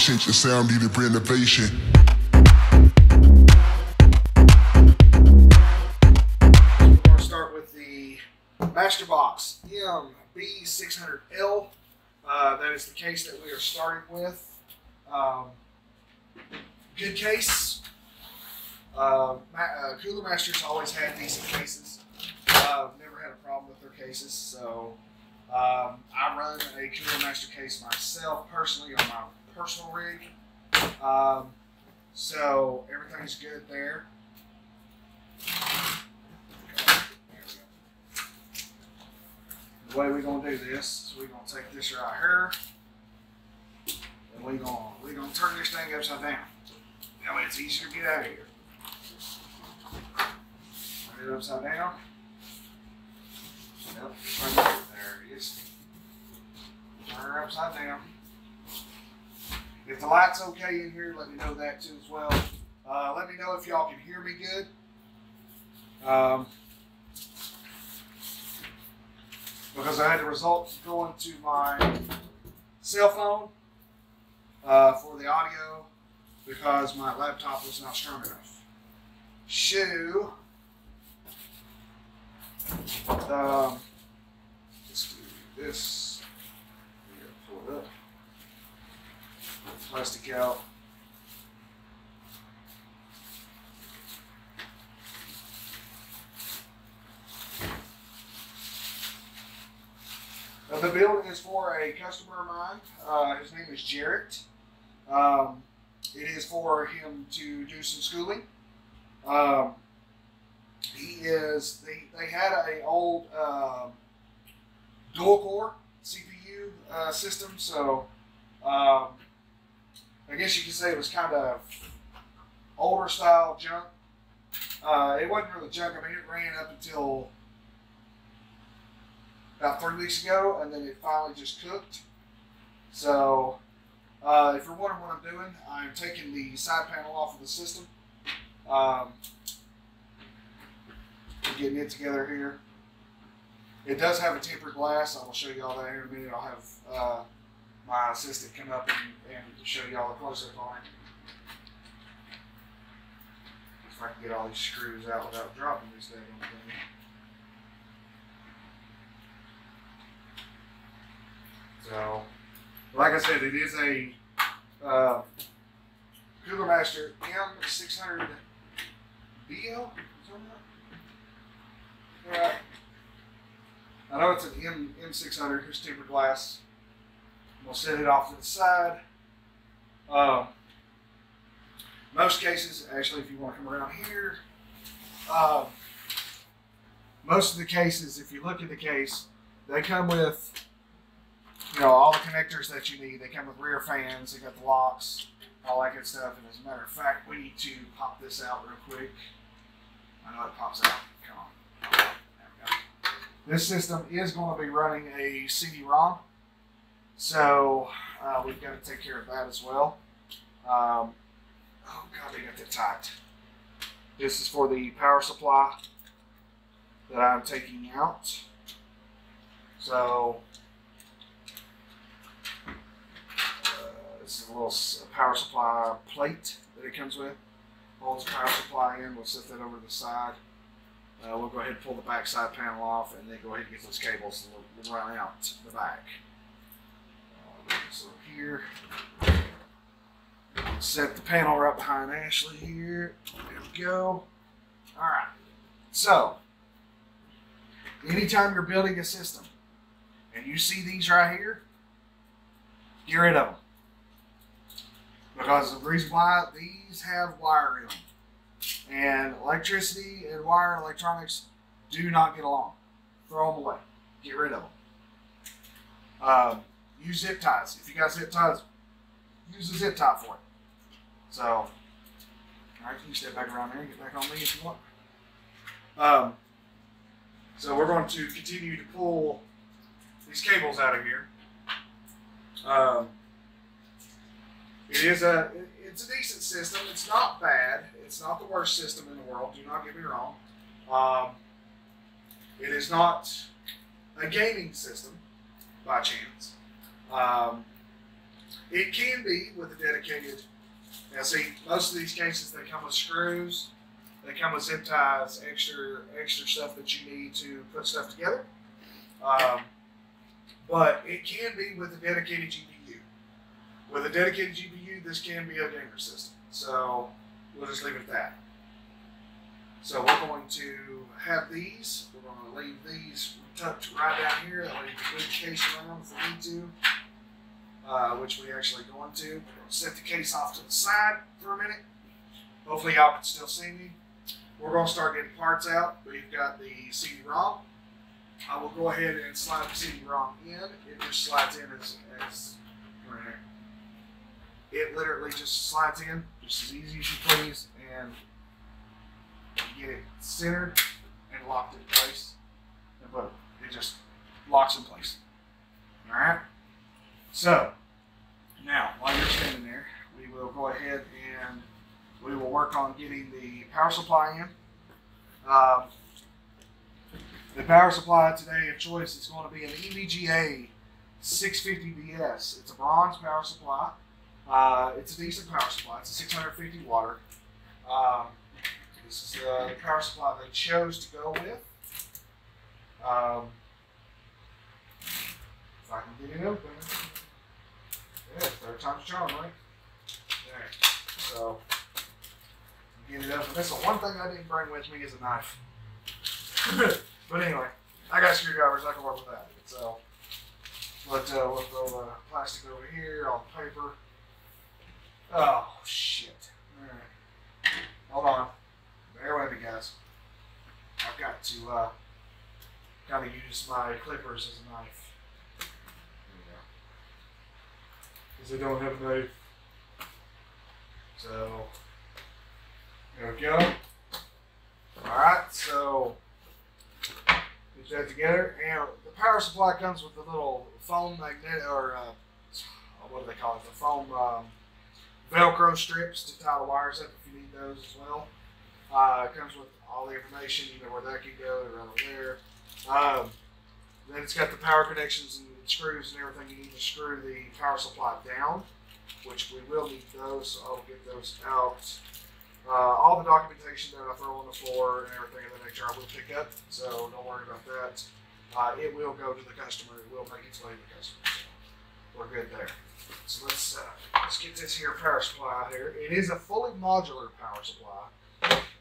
change the sound, needed renovation. We're going to start with the Master Box MB600L. That is the case that we are starting with. Good case. Cooler Masters always had decent cases. Never had a problem with their cases. So I run a Cooler Master case myself personally on my personal rig. So everything's good there. The way we're gonna do this is we're gonna take this right here, and we're gonna turn this thing upside down. That way it's easier to get out of here. Turn it upside down. Yep, there it is. Turn her upside down. If the light's okay in here, let me know that too as well. Let me know if y'all can hear me good. Because I had the results going to my cell phone for the audio because my laptop was not strong enough. So, let's do this. We're going to pull it up. Pull the plastic out. The build is for a customer of mine. His name is Jarrett. It is for him to do some schooling. They had an old dual core CPU system, so I guess you could say it was kind of older style junk. It wasn't really junk. I mean, it ran up until about 3 weeks ago, and then it finally just cooked. So, if you're wondering what I'm doing, I'm taking the side panel off of the system. Getting it together here. It does have a tempered glass. I will show you all that here in a minute. I'll have my assistant come up and show you all the close-up on it. If I can get all these screws out without dropping this thing on the thing. So, like I said, it is a Cooler Master M600BL. Right. I know it's an M600. Here's tempered glass. We'll set it off to the side. Most cases, actually, if you want to come around here, most of the cases, if you look at the case, they come with, you know, all the connectors that you need. They come with rear fans. They got the locks, all that good stuff. And as a matter of fact, we need to pop this out real quick. I know it pops out. Come on. This system is going to be running a CD-ROM, so we've got to take care of that as well. Oh God, they got that tight. This is for the power supply that I'm taking out. So this is a little power supply plate that it comes with. Holds the power supply in. We'll set that over to the side. We'll go ahead and pull the back side panel off and then go ahead and get those cables and we'll run out the back. So here, set the panel right behind Ashley here. There we go. All right. So, anytime you're building a system and you see these right here, get rid of them. Because the reason why these have wire in them. And electricity and wire and electronics do not get along. Throw them away. Get rid of them. Use zip ties. If you got zip ties, use a zip tie for it. So, all right, you can step back around there and get back on me if you want. So we're going to continue to pull these cables out of here. It's a decent system. It's not bad. It's not the worst system in the world. Do not get me wrong. It is not a gaming system by chance. It can be with a dedicated. Now, see, most of these cases they come with screws, they come with zip ties, extra stuff that you need to put stuff together. But it can be with a dedicated GPU. With a dedicated GPU, this can be a gamer system. So we'll just leave it at that. So we're going to have these. We're going to leave these tucked right down here. I'll leave the good case around if we need to, which we actually going to. We're going to set the case off to the side for a minute. Hopefully y'all can still see me. We're going to start getting parts out. We've got the CD-ROM. I will go ahead and slide the CD-ROM in. It just slides in as right here. It literally just slides in, just as easy as you please, and you get it centered and locked in place, and boom, it just locks in place. All right. So now, while you're standing there, we will go ahead and we will work on getting the power supply in. The power supply today of choice is going to be an evga 650BS. It's a bronze power supply. It's a decent power supply. It's a 650 watt. This is the power supply they chose to go with. If I can get it open. Yeah, third time's a charm, right? There. So, get it open. That's the one thing I didn't bring with me is a knife. But anyway, I got screwdrivers. I can work with that. So, we'll throw the plastic over here, all the paper. Oh, shit. All right. Hold on. Bear with me, guys. I've got to kind of use my clippers as a knife. There we go. Because they don't have a knife. So, there we go. Alright, so put that together. And the power supply comes with the little foam magnet, or what do they call it? The foam Velcro strips to tie the wires up if you need those as well. It comes with all the information, you know where that can go, around there. Then it's got the power connections and screws and everything you need to screw the power supply down, which we will need those, so I'll get those out. All the documentation that I throw on the floor and everything of that nature I will pick up, so don't worry about that. It will go to the customer, it will make its way to the customer, so we're good there. So let's get this here power supply out here. It is a fully modular power supply,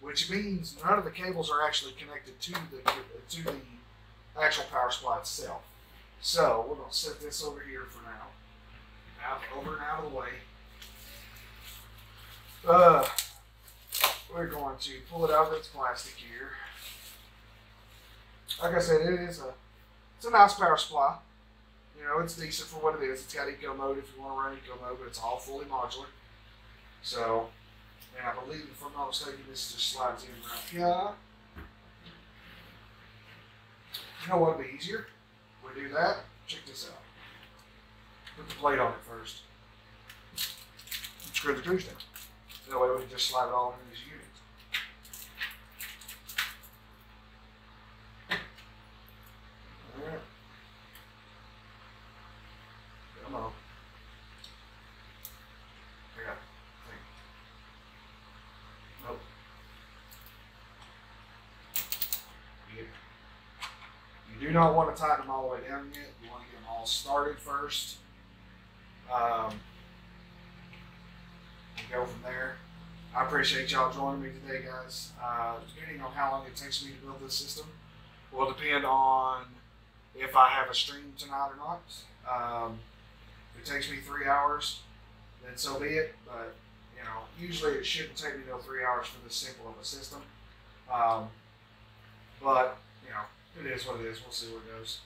which means none of the cables are actually connected to the actual power supply itself. So we're going to set this over here for now, over and out of the way. We're going to pull it out of its plastic here. Like I said, it's a nice power supply. You know, it's decent for what it is. It's got eco mode if you want to run eco mode, but it's all fully modular. So, and I believe, if I'm not mistaken, this just slides in right here. You know what would be easier? We do that. Check this out. Put the plate on it first. And screw the screws down. That way we can just slide it all into this unit. Alright. Come on. I got it. Nope. You do not want to tighten them all the way down yet. You want to get them all started first. And go from there. I appreciate y'all joining me today, guys. Depending on how long it takes me to build this system will depend on if I have a stream tonight or not. If it takes me 3 hours, then so be it. But you know, usually it shouldn't take me no 3 hours for this simple of a system. But you know, it is what it is. We'll see where it goes.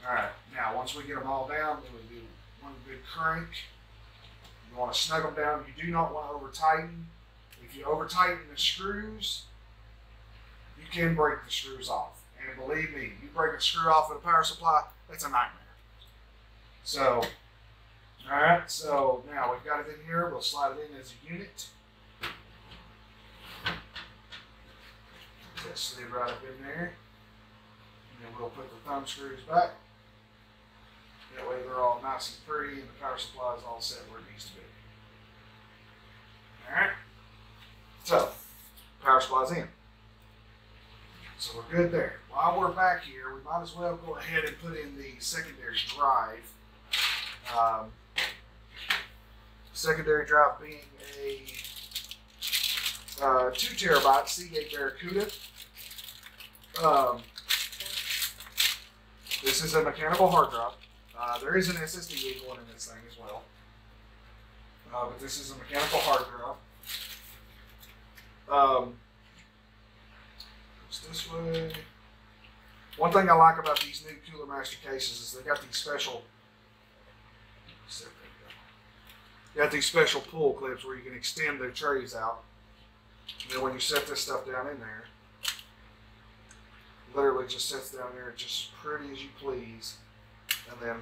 All right. Now, once we get them all down, then we do one good crank. You want to snug them down. You do not want to over tighten. If you over tighten the screws, you can break the screws off. And believe me, you break a screw off with a power supply, that's a nightmare. So, all right. So now we've got it in here. We'll slide it in as a unit. Just slid right up in there. And then we'll put the thumb screws back. That way they're all nice and pretty and the power supply is all set where it needs to be. Alright. So, power supply's in. So we're good there. While we're back here, we might as well go ahead and put in the secondary drive. Secondary drive being a 2 terabyte Seagate Baracuda. This is a mechanical hard drive. There is an SSD going in this thing as well. But this is a mechanical hard drive. It's this way. One thing I like about these new Cooler Master cases is they got these special pull clips where you can extend their trays out. And then when you set this stuff down in there, literally just sits down there just as pretty as you please. And then,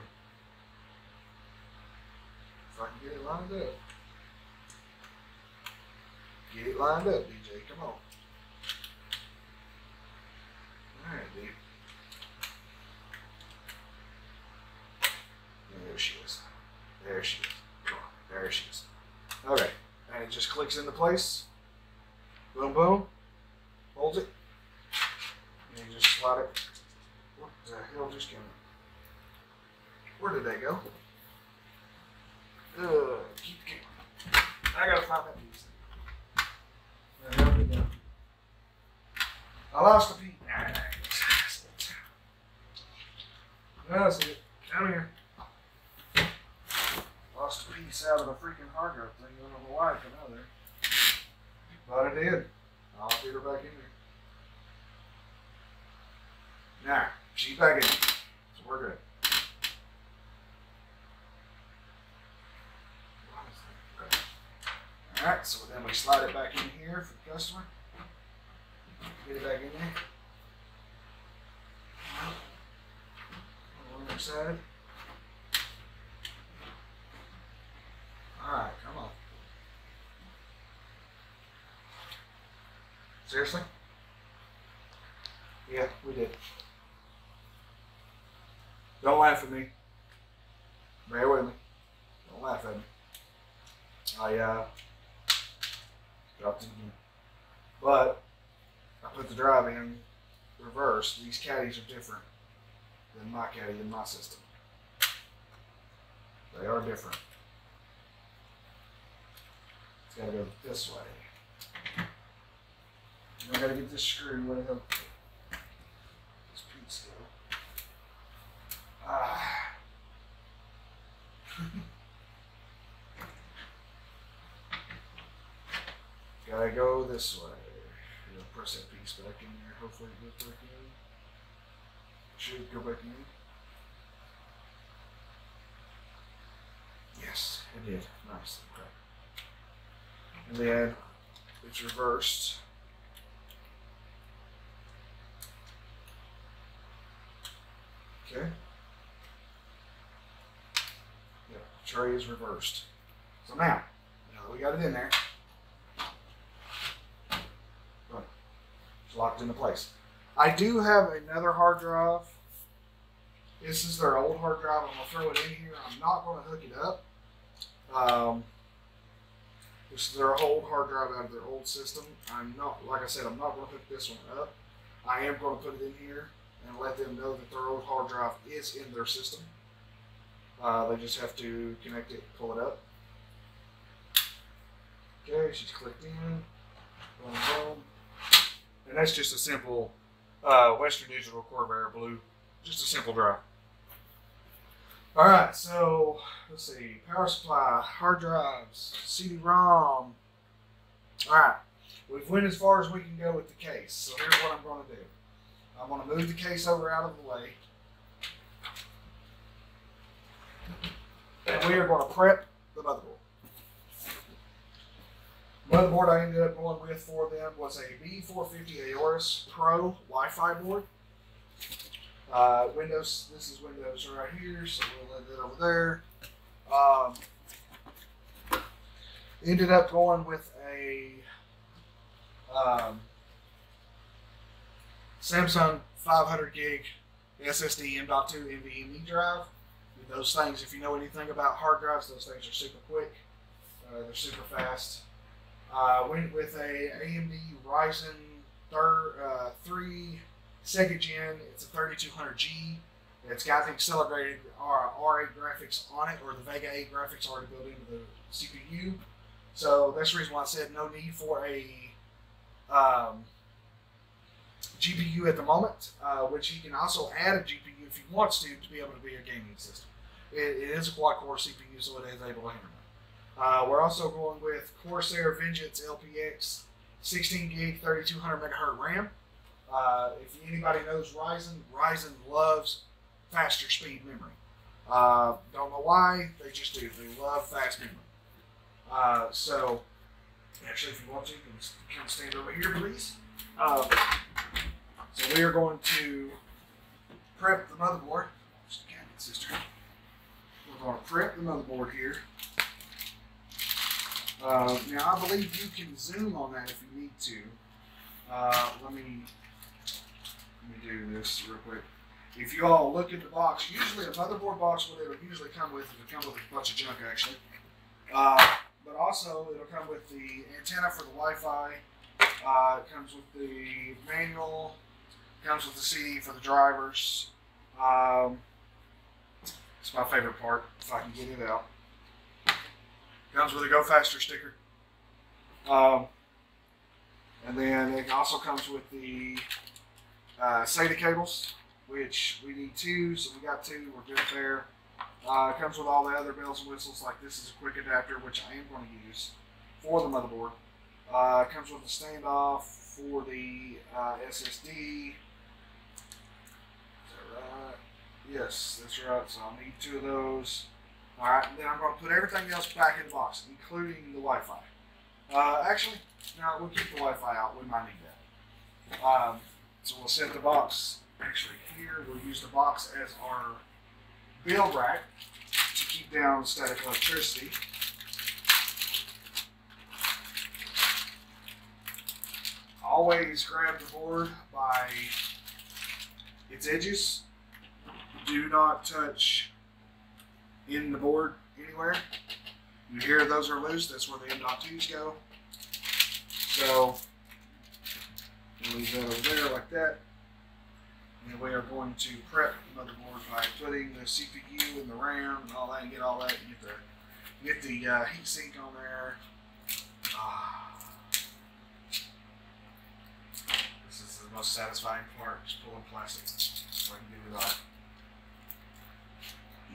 if I can get it lined up. Get it lined up, DJ, come on. Alright, dude. There she is. There she is. Come on. There she is. Okay. And it just clicks into place. Boom, boom. Holds it. And you just slide it. What the hell just came up? Where did they go? Keep going. I gotta find that piece. There we go. I lost a piece. That's it. Come here. Lost a piece out of the freaking hard drive thing. I don't know why it came out of there. But I did. I'll get her back in there. Now, she's back in there. So we're good. Alright, so then we slide it back in here for the customer. Get it back in there. On the other side. Alright, come on. Seriously? Yeah, we did. Don't laugh at me. Bear with me. Don't laugh at me. I dropped it again. But I put the drive in reverse. These caddies are different than my caddy in my system. They are different. It's got to go this way. I got to get this screw where the hell this piece go. Gotta go this way. You'll press that piece back in there. Hopefully it goes back in. Should go back in. Yes, it did. Nice. Okay. And then it's reversed. Okay. Yep, the tray is reversed. So now that we got it in there, it's locked into place. I do have another hard drive. This is their old hard drive. I'm going to throw it in here. I'm not going to hook it up. This is their old hard drive out of their old system. I'm not, like I said, I'm not going to hook this one up. I am going to put it in here and let them know that their old hard drive is in their system. They just have to connect it, pull it up. Okay, she's clicked in. Boom, boom. And that's just a simple Western Digital Corsair Blue. Just a simple drive. Alright, so let's see. Power supply, hard drives, CD-ROM. Alright, we've went as far as we can go with the case. So here's what I'm going to do. I'm going to move the case over out of the way. And we are going to prep the motherboard. Motherboard I ended up going with for them was a B450 Aorus Pro Wi-Fi board. Windows, this is Windows right here, so we'll let that over there. Ended up going with a Samsung 500 gig SSD M.2 NVMe drive. Those things, if you know anything about hard drives, those things are super quick. They're super fast. Went with a AMD Ryzen 3 2nd gen. It's a 3200G. It's got the accelerated R8 graphics on it, or the Vega 8 graphics already built into the CPU. So that's the reason why I said no need for a GPU at the moment, which he can also add a GPU if he wants to be able to be a gaming system. It is a quad-core CPU, so it is able to handle it. We're also going with Corsair Vengence LPX 16 gig 3200 megahertz RAM. If anybody knows Ryzen loves faster speed memory. Don't know why, they just do. They love fast memory. So, actually, if you want to, you can stand over here, please. So we are going to prep the motherboard. Sister. We're going to prep the motherboard here. Now, I believe you can zoom on that if you need to. Let me do this real quick. If you all look at the box, usually a motherboard box, what it'll usually come with, it'll come with a bunch of junk actually. But also, it'll come with the antenna for the Wi-Fi. It comes with the manual. It comes with the CD for the drivers. It's my favorite part, if I can get it out. Comes with a Go Faster sticker. And then it also comes with the Sata Cables, which we need 2, so we got 2, we're good there. It comes with all the other bells and whistles, like this is a quick adapter, which I am going to use for the motherboard. It comes with a standoff for the SSD. Is that right? Yes, that's right, so I'll need 2 of those. Alright, and then I'm going to put everything else back in the box, including the Wi-Fi. Actually, no, we'll keep the Wi-Fi out, we might need that. So we'll set the box, actually here, we'll use the box as our build rack to keep down static electricity. Always grab the board by its edges. Do not touch in the board anywhere. You hear those are loose, that's where the M.2s go. So leave that over there like that. And we are going to prep the motherboard by putting the CPU and the RAM and all that, and get all that, and get the heat sink on there. This is the most satisfying part, just pulling plastic so I can get it off.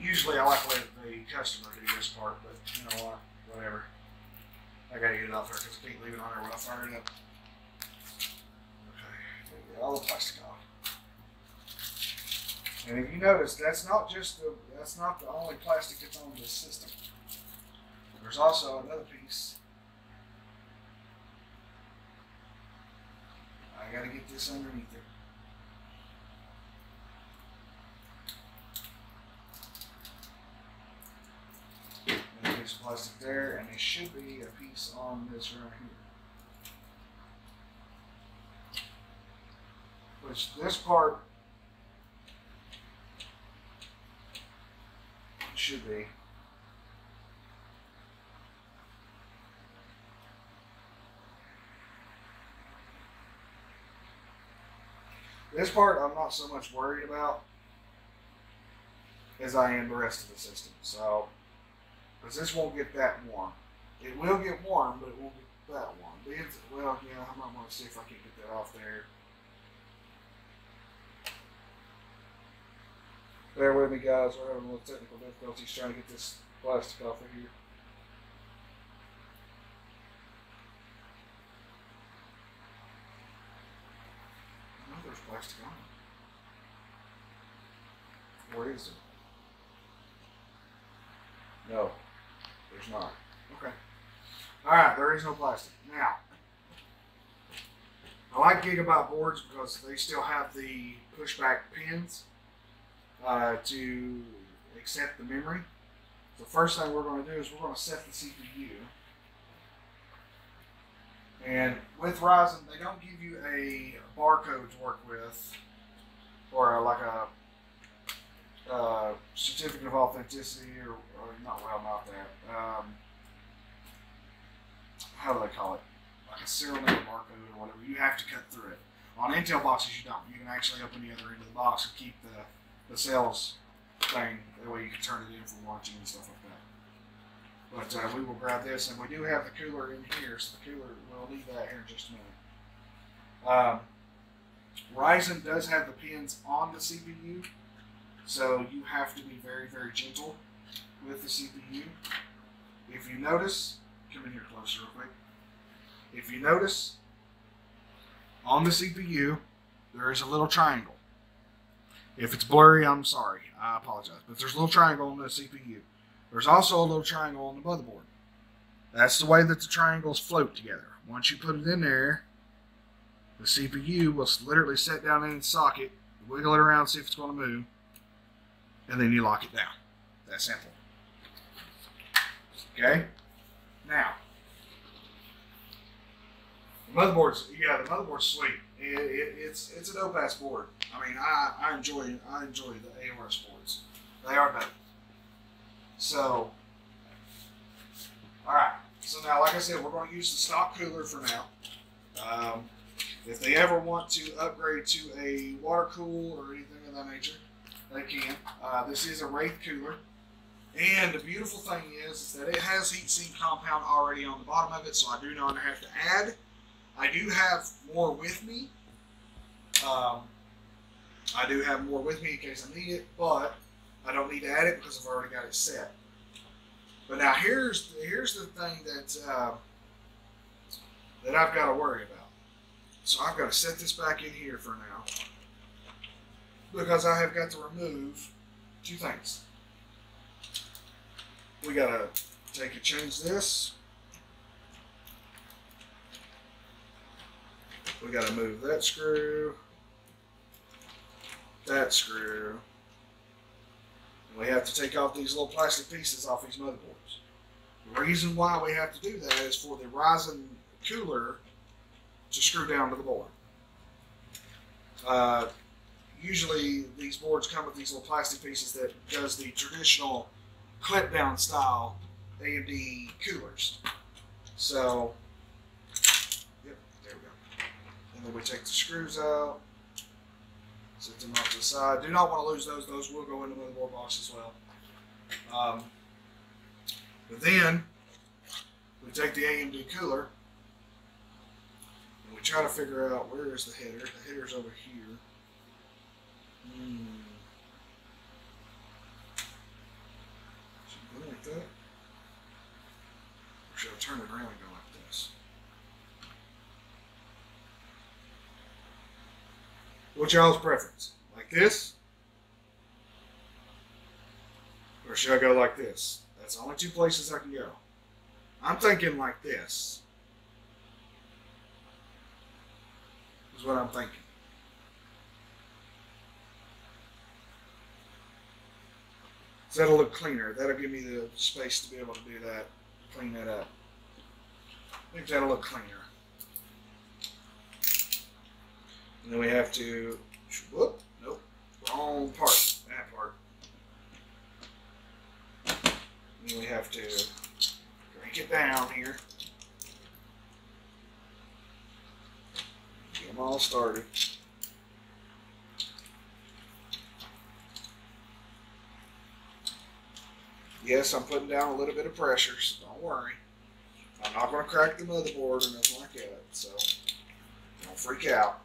Usually I like to let the customer do this part, but you know what, whatever. I gotta get it off there because I can't leave it on there when I fire it up. Okay, get all the plastic off. And if you notice, that's not the only plastic that's on this system. There's also another piece. I gotta get this underneath it. There's a piece of plastic there, and there should be a piece on this right here. Which this part should be. This part I'm not so much worried about as I am the rest of the system. So, because this won't get that warm. It will get warm, but it won't get that warm. Well, yeah, I might want to see if I can get that off there. Bear with me, guys. We're having a little technical difficulties trying to get this plastic off of here. I know there's plastic on it. Where is it? No, there's not. Okay. Alright, there is no plastic. Now, I like gigabyte boards because they still have the pushback pins to accept the memory. The first thing we're going to do is we're going to set the CPU. And with Ryzen, they don't give you a barcode to work with, or like a certificate of authenticity, or not, well, not that. How do they call it? Like a serial number barcode or whatever. You have to cut through it. On Intel boxes, you don't. You can actually open the other end of the box and keep the sales thing. That way you can turn it in for warranty and stuff like that. But we will grab this, and we do have the cooler in here, so the cooler, we'll need that here in just a minute. Ryzen does have the pins on the CPU, so you have to be very, very gentle with the CPU. If you notice, come in here closer real quick. If you notice, on the CPU, there is a little triangle. If it's blurry, I'm sorry. I apologize. But there's a little triangle on the CPU. There's also a little triangle on the motherboard. That's the way that the triangles float together. Once you put it in there, the CPU will literally sit down in its socket, wiggle it around, see if it's going to move, and then you lock it down. That's simple. Okay? Now, the motherboard's sweet. It's a dope-ass board. I mean, I enjoy the aorus boards. They are dope. So, alright. So now, like I said, we're going to use the stock cooler for now. If they ever want to upgrade to a water cool or anything of that nature, they can. This is a Wraith Cooler. And the beautiful thing is that it has heatsink compound already on the bottom of it, so I do not have to add. I do have more with me. I do have more with me in case I need it, but I don't need to add it because I've already got it set. But now here's the thing that I've got to worry about. So I've got to set this back in here for now because I have got to remove two things. We got to change this. We got to move that screw, and we have to take off these little plastic pieces off these motherboards. The reason why we have to do that is for the Ryzen cooler to screw down to the board. Usually these boards come with these little plastic pieces that does the traditional clip down style AMD coolers. So, yep, there we go. And then we take the screws out, set them off to the side. Do not want to lose those. Those will go in the motherboard box as well. But then we take the AMD cooler and we try to figure out where is the header. The header's over here. Should I go like that? Or should I turn it around and go like this? What's y'all's preference? Like this? Or should I go like this? That's the only two places I can go. I'm thinking like this. Is what I'm thinking. So that'll look cleaner. That'll give me the space to be able to do that. Clean that up. I think that'll look cleaner. And then we have to, whoop, nope, wrong part, that part. And then we have to crank it down here. Get them all started. Yes, I'm putting down a little bit of pressure, so don't worry. I'm not going to crack the motherboard or nothing like that, so don't freak out.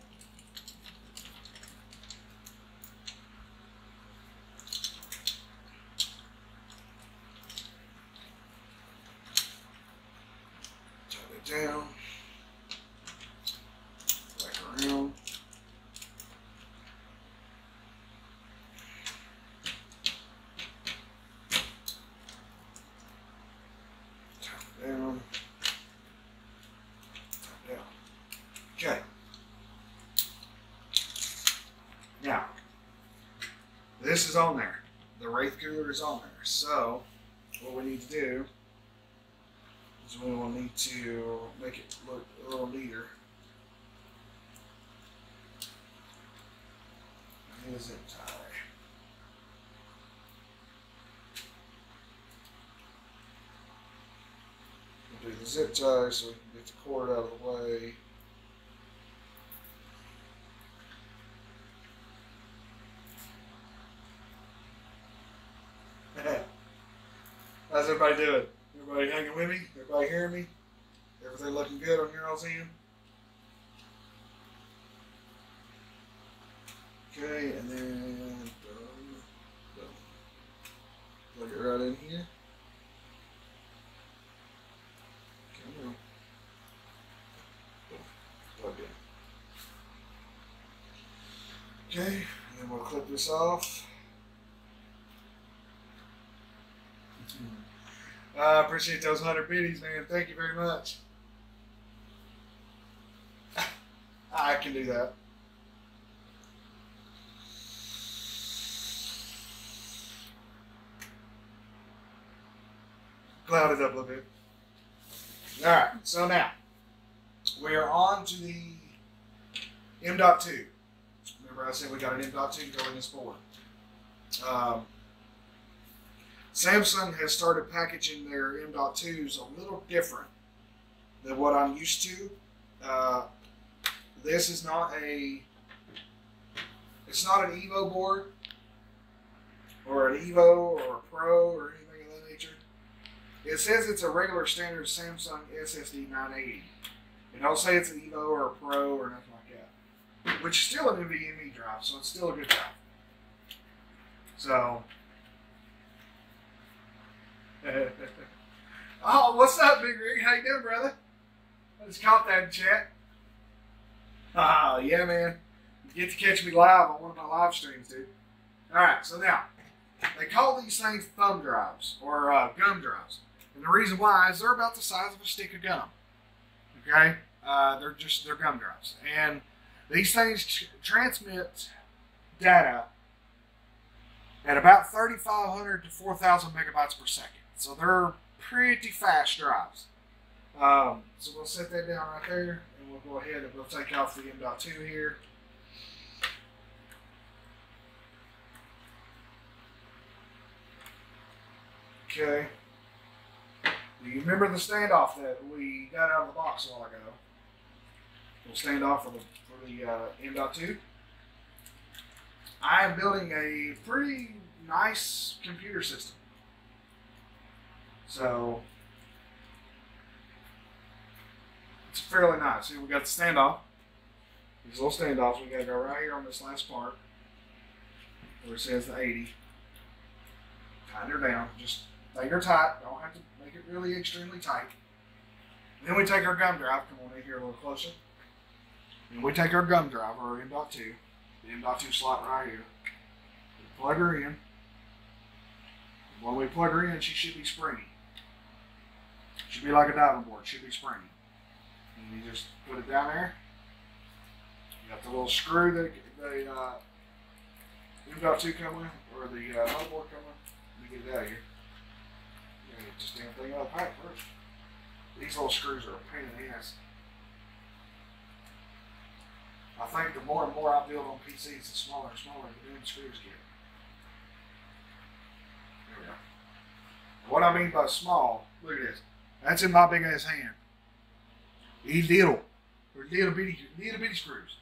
Down, back around. Tap down. Tap down. Okay. Now, this is on there. The Wraith Cooler is on there. So, what we need to do is we will need to make it look a little neater. Is it tie? Do the zip tie so we can get the cord out of the way. How's everybody doing? Everybody hanging with me? Everybody hearing me? Everything looking good on your all's end? Okay, and then plug it right in here. Come on. Plug in. Okay, and then we'll clip this off. I appreciate those 100 biddies, man. Thank you very much. I can do that. Cloud it up a little bit. Alright, so now we are on to the M.2. Remember I said we got an M.2 to go in this board. Samsung has started packaging their M.2s a little different than what I'm used to. This is not it's not an Evo board or an Evo or a Pro or anything of that nature. It says it's a regular standard Samsung SSD 980. It don't say it's an Evo or a Pro or nothing like that. Which is still an nvme drive, so it's still a good drive. So oh, what's up, Big Rig? How you doing, brother? I just caught that in chat. Yeah, man. You get to catch me live on one of my live streams, dude. Alright, so now, they call these things thumb drives, or gum drives. And the reason why is they're about the size of a stick of gum. Okay? They're gum drives. And these things transmit data at about 3,500 to 4,000 megabytes per second. So they're pretty fast drives. So we'll set that down right there, and we'll go ahead and we'll take off the M.2 here. Okay. Do you remember the standoff that we got out of the box a while ago? We'll standoff for the M.2. I am building a pretty nice computer system. So it's fairly nice. Here we got the standoff. These little standoffs. We got to go right here on this last part where it says the 80. Tighten her down. Just make her tight. Don't have to make it really extremely tight. And then we take our gum drive. Come on in here a little closer. And we take our gum drive, our M.2. The M.2 slot right here. We plug her in. When we plug her in, she should be springy. Should be like a diving board. Should be springy. And you just put it down there. You got the little screw that the M.2 come with, or the motherboard come with. Let me get it out of here. You gotta get this damn thing out of the pipe first. These little screws are a pain in the ass. I think the more and more I build on PCs, the smaller and smaller the damn screws get. There we go. What I mean by small, look at this. That's in my big ass hand. These little bitty screws.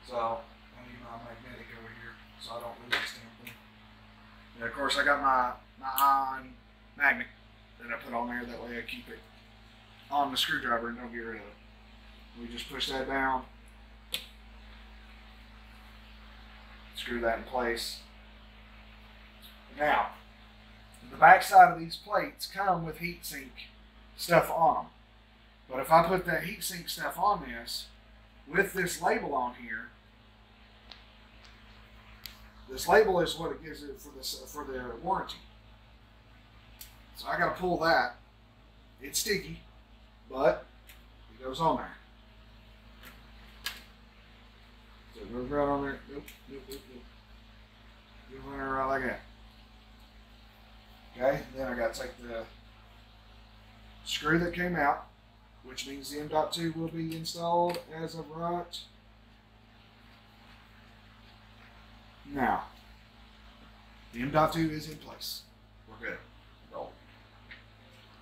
So I need my magnetic over here so I don't lose this damn thing. And of course I got my ion magnet that I put on there. That way I keep it on the screwdriver and don't get rid of it. We just push that down. Screw that in place. Now, the back side of these plates come with heatsink stuff on them. But if I put that heatsink stuff on this, with this label on here, this label is what it gives it for the warranty. So I got to pull that. It's sticky, but it goes on there. So it goes right on there. Nope. Goes on there right like that. Okay, then I got to take the screw that came out, which means the M.2 will be installed as of right now. The M.2 is in place. We're good. Roll.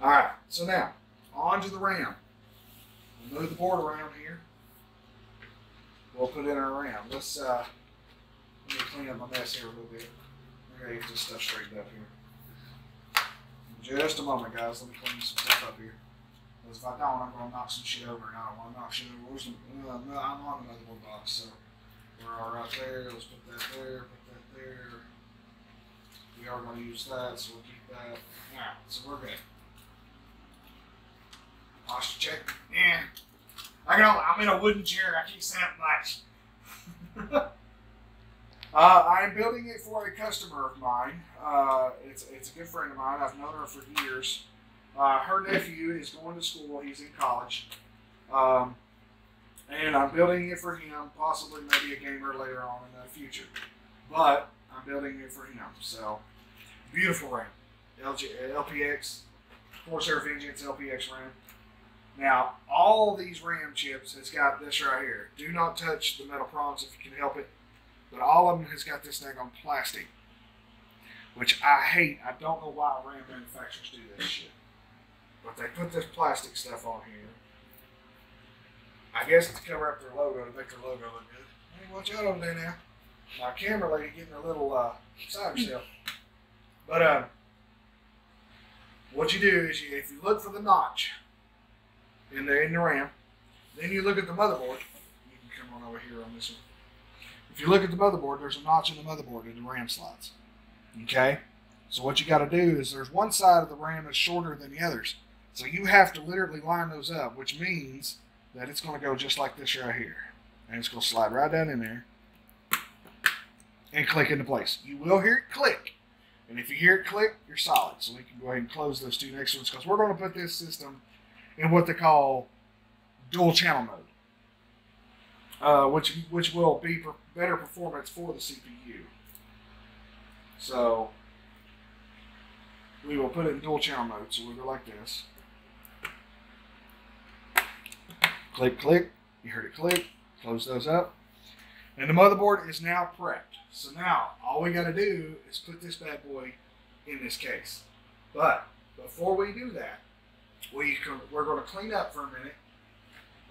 Alright, so now, onto the RAM. We'll move the board around here. We'll put in our RAM. Let's let me clean up my mess here a little bit. I gotta get this stuff straightened up here. Just a moment, guys. Let me clean some stuff up here. Because if I don't, I'm going to knock some shit over, and I don't want to knock shit over. No, I'm on the motherboard box, so we're all right there. Let's put that there, put that there. We are going to use that, so we'll keep that. Alright, so we're good. Posture check. Yeah. I'm in a wooden chair. I can't stand much. I'm building it for a customer of mine. It's a good friend of mine. I've known her for years. Her nephew is going to school. He's in college. And I'm building it for him, possibly maybe a gamer later on in the future. But I'm building it for him. So, beautiful RAM. LPX, Corsair Vengence LPX RAM. Now, all of these RAM chips has got this right here. Do not touch the metal prongs if you can help it. But all of them has got this thing on plastic, which I hate. I don't know why RAM manufacturers do this shit. But they put this plastic stuff on here. I guess it's to cover up their logo, to make their logo look good. Hey, watch out over there now. My camera lady getting a little side herself. But what you do is if you look for the notch in the RAM, then you look at the motherboard. You can come on over here on this one. If you look at the motherboard, there's a notch in the motherboard in the RAM slots. Okay? So what you got to do is there's one side of the RAM that's shorter than the others. So you have to literally line those up, which means that it's going to go just like this right here. And it's going to slide right down in there and click into place. You will hear it click. And if you hear it click, you're solid. So we can go ahead and close those two next ones because we're going to put this system in what they call dual channel mode. Which will be better performance for the CPU. So we will put it in dual channel mode. So we'll go like this. Click, click. You heard it click. Close those up. And the motherboard is now prepped. So now all we got to do is put this bad boy in this case. But before we do that, we're going to clean up for a minute.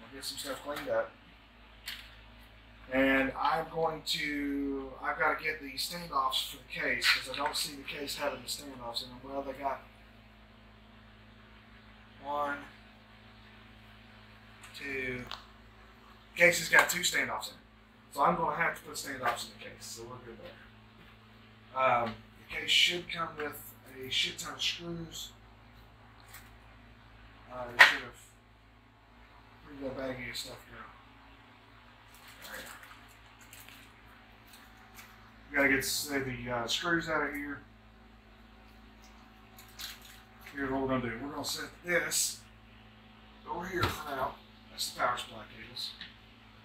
I'll get some stuff cleaned up. And I've got to get the standoffs for the case because I don't see the case having the standoffs in them. Well, they got 1, 2. The case has got 2 standoffs in it. So I'm going to have to put standoffs in the case. So we're good there. The case should come with a shit ton of screws. They should have bring that baggie of stuff down. We gotta get the screws out of here. Here's what we're gonna do. We're gonna set this over here for now. That's the power supply cables.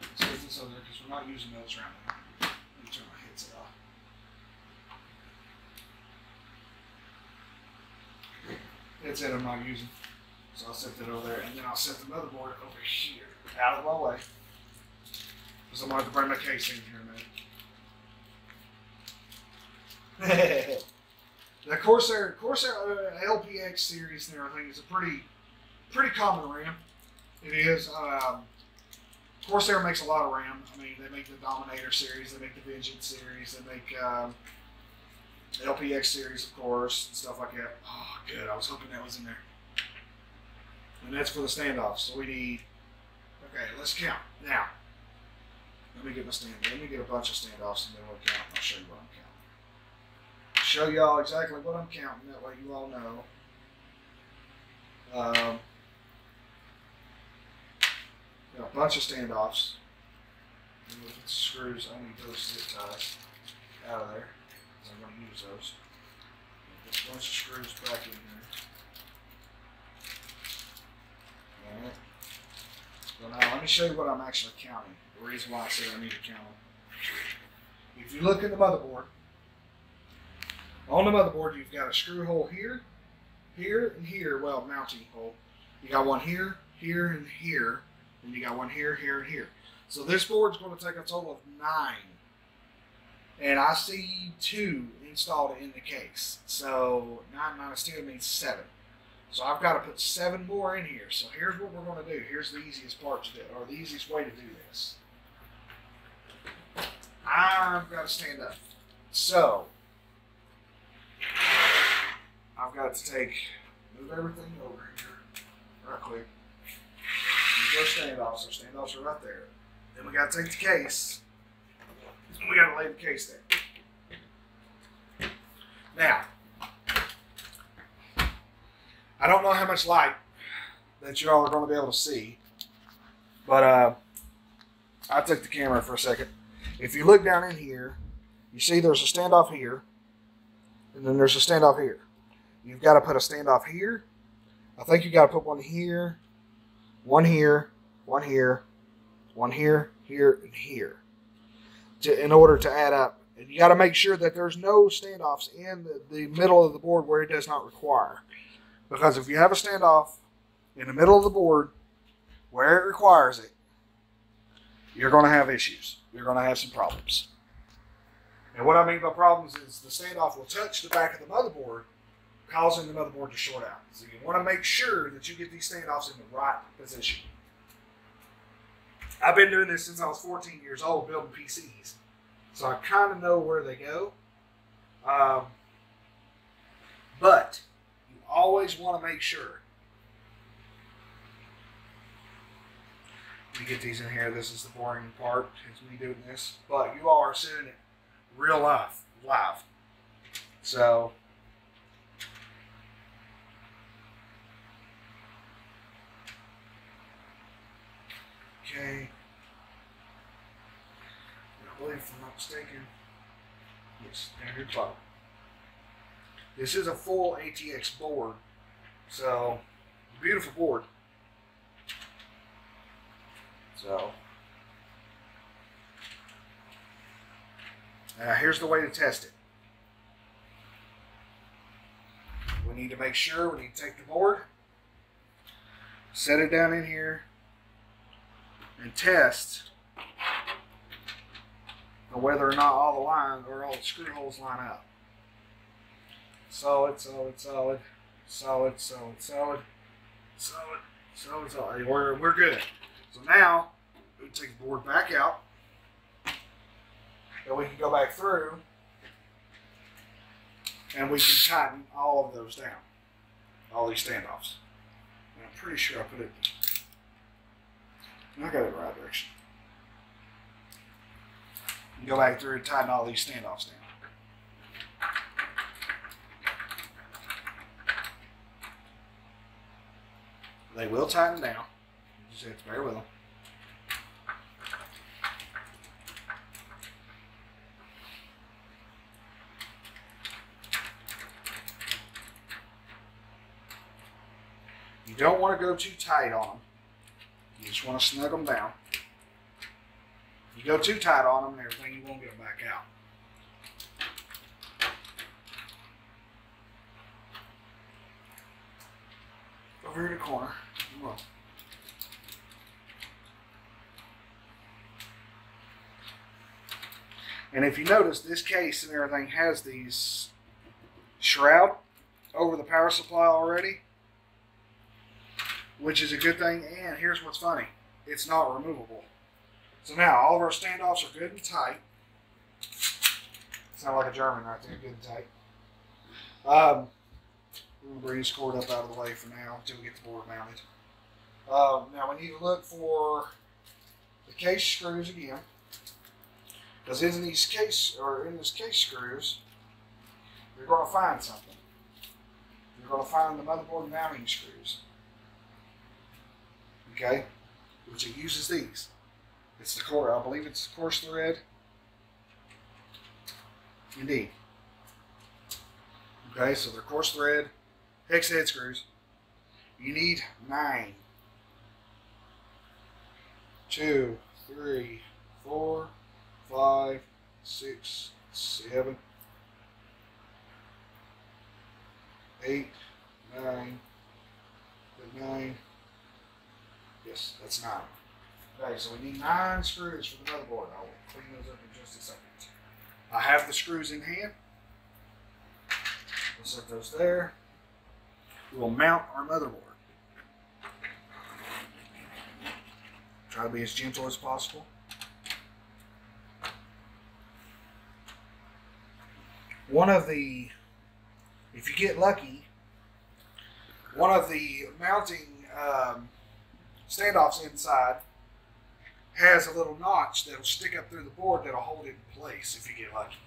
Let's put this over there because we're not using those right now. Let me turn my headset off. Headset I'm not using. So I'll set that over there and then I'll set the motherboard over here. Out of my way. Because I'm gonna have to bring my case in here in a minute. The Corsair LPX series and everything is a pretty common RAM. It is. Corsair makes a lot of RAM. I mean, they make the Dominator series, they make the Vengence series, they make the LPX series, of course, and stuff like that. Oh, good. I was hoping that was in there. And that's for the standoffs. So we need. Okay, let's count now. Let me get my stand. Let me get a bunch of standoffs and then we'll count. I'll show you what I'm counting. Show y'all exactly what I'm counting. That way you all know. Got a bunch of standoffs. And with the screws, I need those zip ties out of there. Because I'm going to use those. Put a bunch of screws back in there. Alright. So now let me show you what I'm actually counting. The reason why I said I need to count them. If you look at the motherboard, on the motherboard you've got a screw hole here, here, and here. Well, mounting hole. You got one here, here, and here. And you got one here, here, and here. So this board's going to take a total of 9. And I see 2 installed in the case. So 9 minus 2 means 7. So I've got to put 7 more in here. So here's what we're going to do. Here's the easiest part to do, or the easiest way to do this. I've got to stand up. So I've got to move everything over here right quick. These are standoffs. So standoffs are right there. Then we got to take the case. And we got to lay the case there. Now, I don't know how much light that y'all are going to be able to see, but I took the camera for a second. If you look down in here, you see there's a standoff here, and then there's a standoff here. You've got to put a standoff here. I think you got to put one here, one here, one here, one here, here, and here, in order to add up. And you got to make sure that there's no standoffs in the middle of the board where it does not require. Because if you have a standoff in the middle of the board where it requires it, you're going to have issues. You're going to have some problems. And what I mean by problems is the standoff will touch the back of the motherboard, causing the motherboard to short out. So you want to make sure that you get these standoffs in the right position. I've been doing this since I was 14 years old building PCs. So I kind of know where they go. But you always want to make sure. You get these in here. This is the boring part. It's me doing this. But you all are seeing it real live. So okay. I believe, if I'm not mistaken, yes, down here at the bottom. This is a full ATX board, so beautiful board. So here's the way to test it. We need to make sure, we need to take the board, set it down in here, and test whether or not all the lines or all the screw holes line up. Solid, solid, solid, solid, solid, solid, solid, solid, solid. We're good. So now we take the board back out, and we can go back through, and we can tighten all of those down, all these standoffs. And I'm pretty sure I put it. I got it in the right direction. And go back through and tighten all these standoffs down. They will tighten down. You just have to bear with them. You don't want to go too tight on them. You just want to snug them down. You go too tight on them and everything, you won't get them back out. Over in the corner. Whoa. And if you notice, this case and everything has these shroud over the power supply already, which is a good thing. And here's what's funny. It's not removable. So now all of our standoffs are good and tight. Sound like a German right there, good and tight. We'll bring this cord up out of the way for now until we get the board mounted. Now we need to look for the case screws again, because in this case screws, you're going to find something. You're going to find the motherboard mounting screws. Okay, which it uses these. It's the core. I believe it's coarse thread. Indeed. Okay, so they're coarse thread hex head screws. You need 9. 2, 3, 4, 5, 6, 7, 8, 9, 9. Yes, that's 9. Okay, so we need 9 screws for the motherboard. I will clean those up in just a second. I have the screws in hand. We'll set those there. we will mount our motherboard. Try to be as gentle as possible. If you get lucky, one of the mounting standoffs inside has a little notch that'll stick up through the board that'll hold it in place if you get lucky.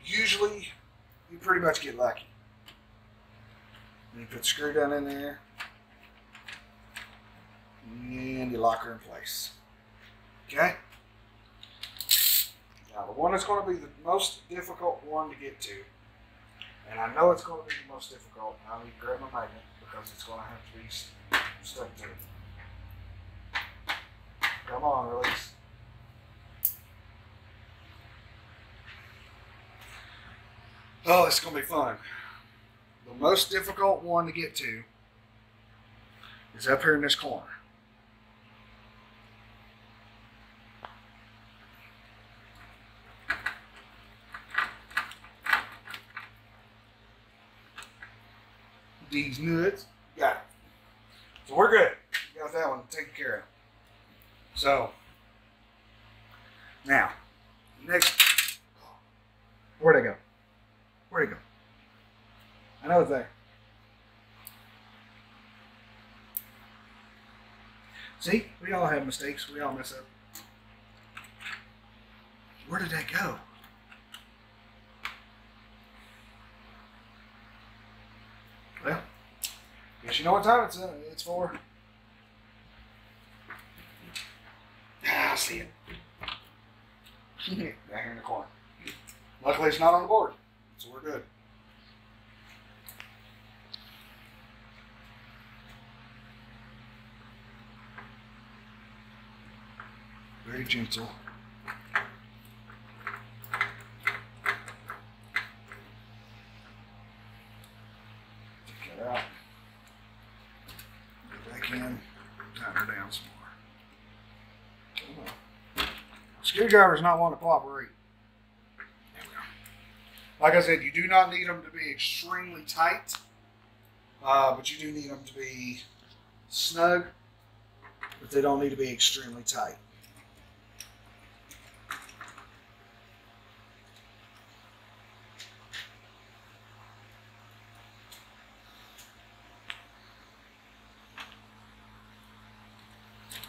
Usually, you pretty much get lucky. And you put the screw down in there, and you lock her in place. Okay? Now, the one that's going to be the most difficult one to get to, and I know it's going to be the most difficult, I need to grab my magnet because it's going to have to be stuck to it. Come on, release. Oh, it's going to be fun. The most difficult one to get to is up here in this corner. These nuts. Got it. So we're good. We got that one taken care of. So, now, next. Where'd I go? Where'd it go? I know it's there. See? We all have mistakes. We all mess up. Where did that go? Well, guess you know what time it's for. I see it. Down here in the corner. Luckily, it's not on the board, so we're good. Very gentle. Take that out. Get back in. Tighten her down some more. Come on. Screwdriver's not one to cooperate. There we go. Like I said, you do not need them to be extremely tight, but you do need them to be snug, but they don't need to be extremely tight.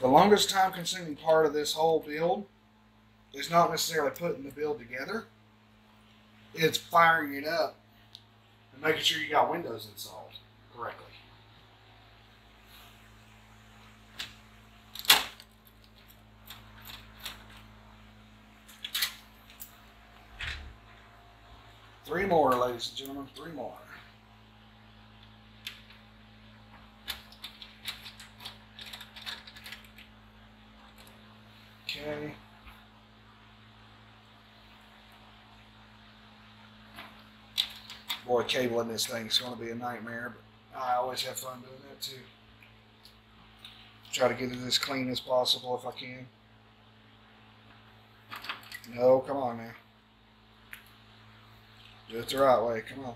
The longest time consuming part of this whole build is not necessarily putting the build together. It's firing it up and making sure you got Windows installed correctly. Three more, ladies and gentlemen, three more. Okay. Boy, cabling this thing is going to be a nightmare, but I always have fun doing that too. Try to get it as clean as possible if I can. No, come on now. Do it the right way, come on.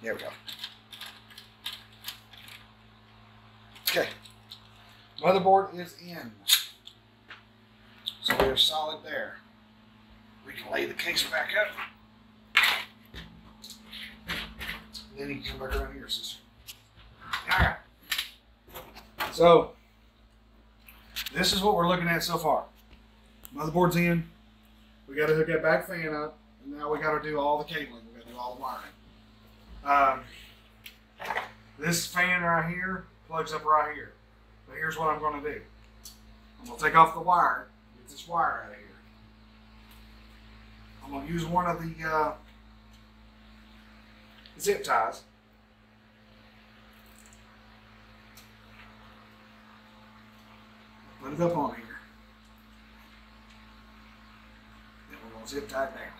There we go. Okay. Motherboard is in. So we're solid there. We can lay the case back up. Then you can come back around here, sister. Alright. So, this is what we're looking at so far. Motherboard's in. We got to hook that back fan up. And now we got to do all the cabling. We got to do all the wiring. This fan right here plugs up right here. But here's what I'm going to do. I'm going to take off the wire. Get this wire out of here. I'm going to use one of the zip ties. Put it up on here. Then we're going to zip tie it down.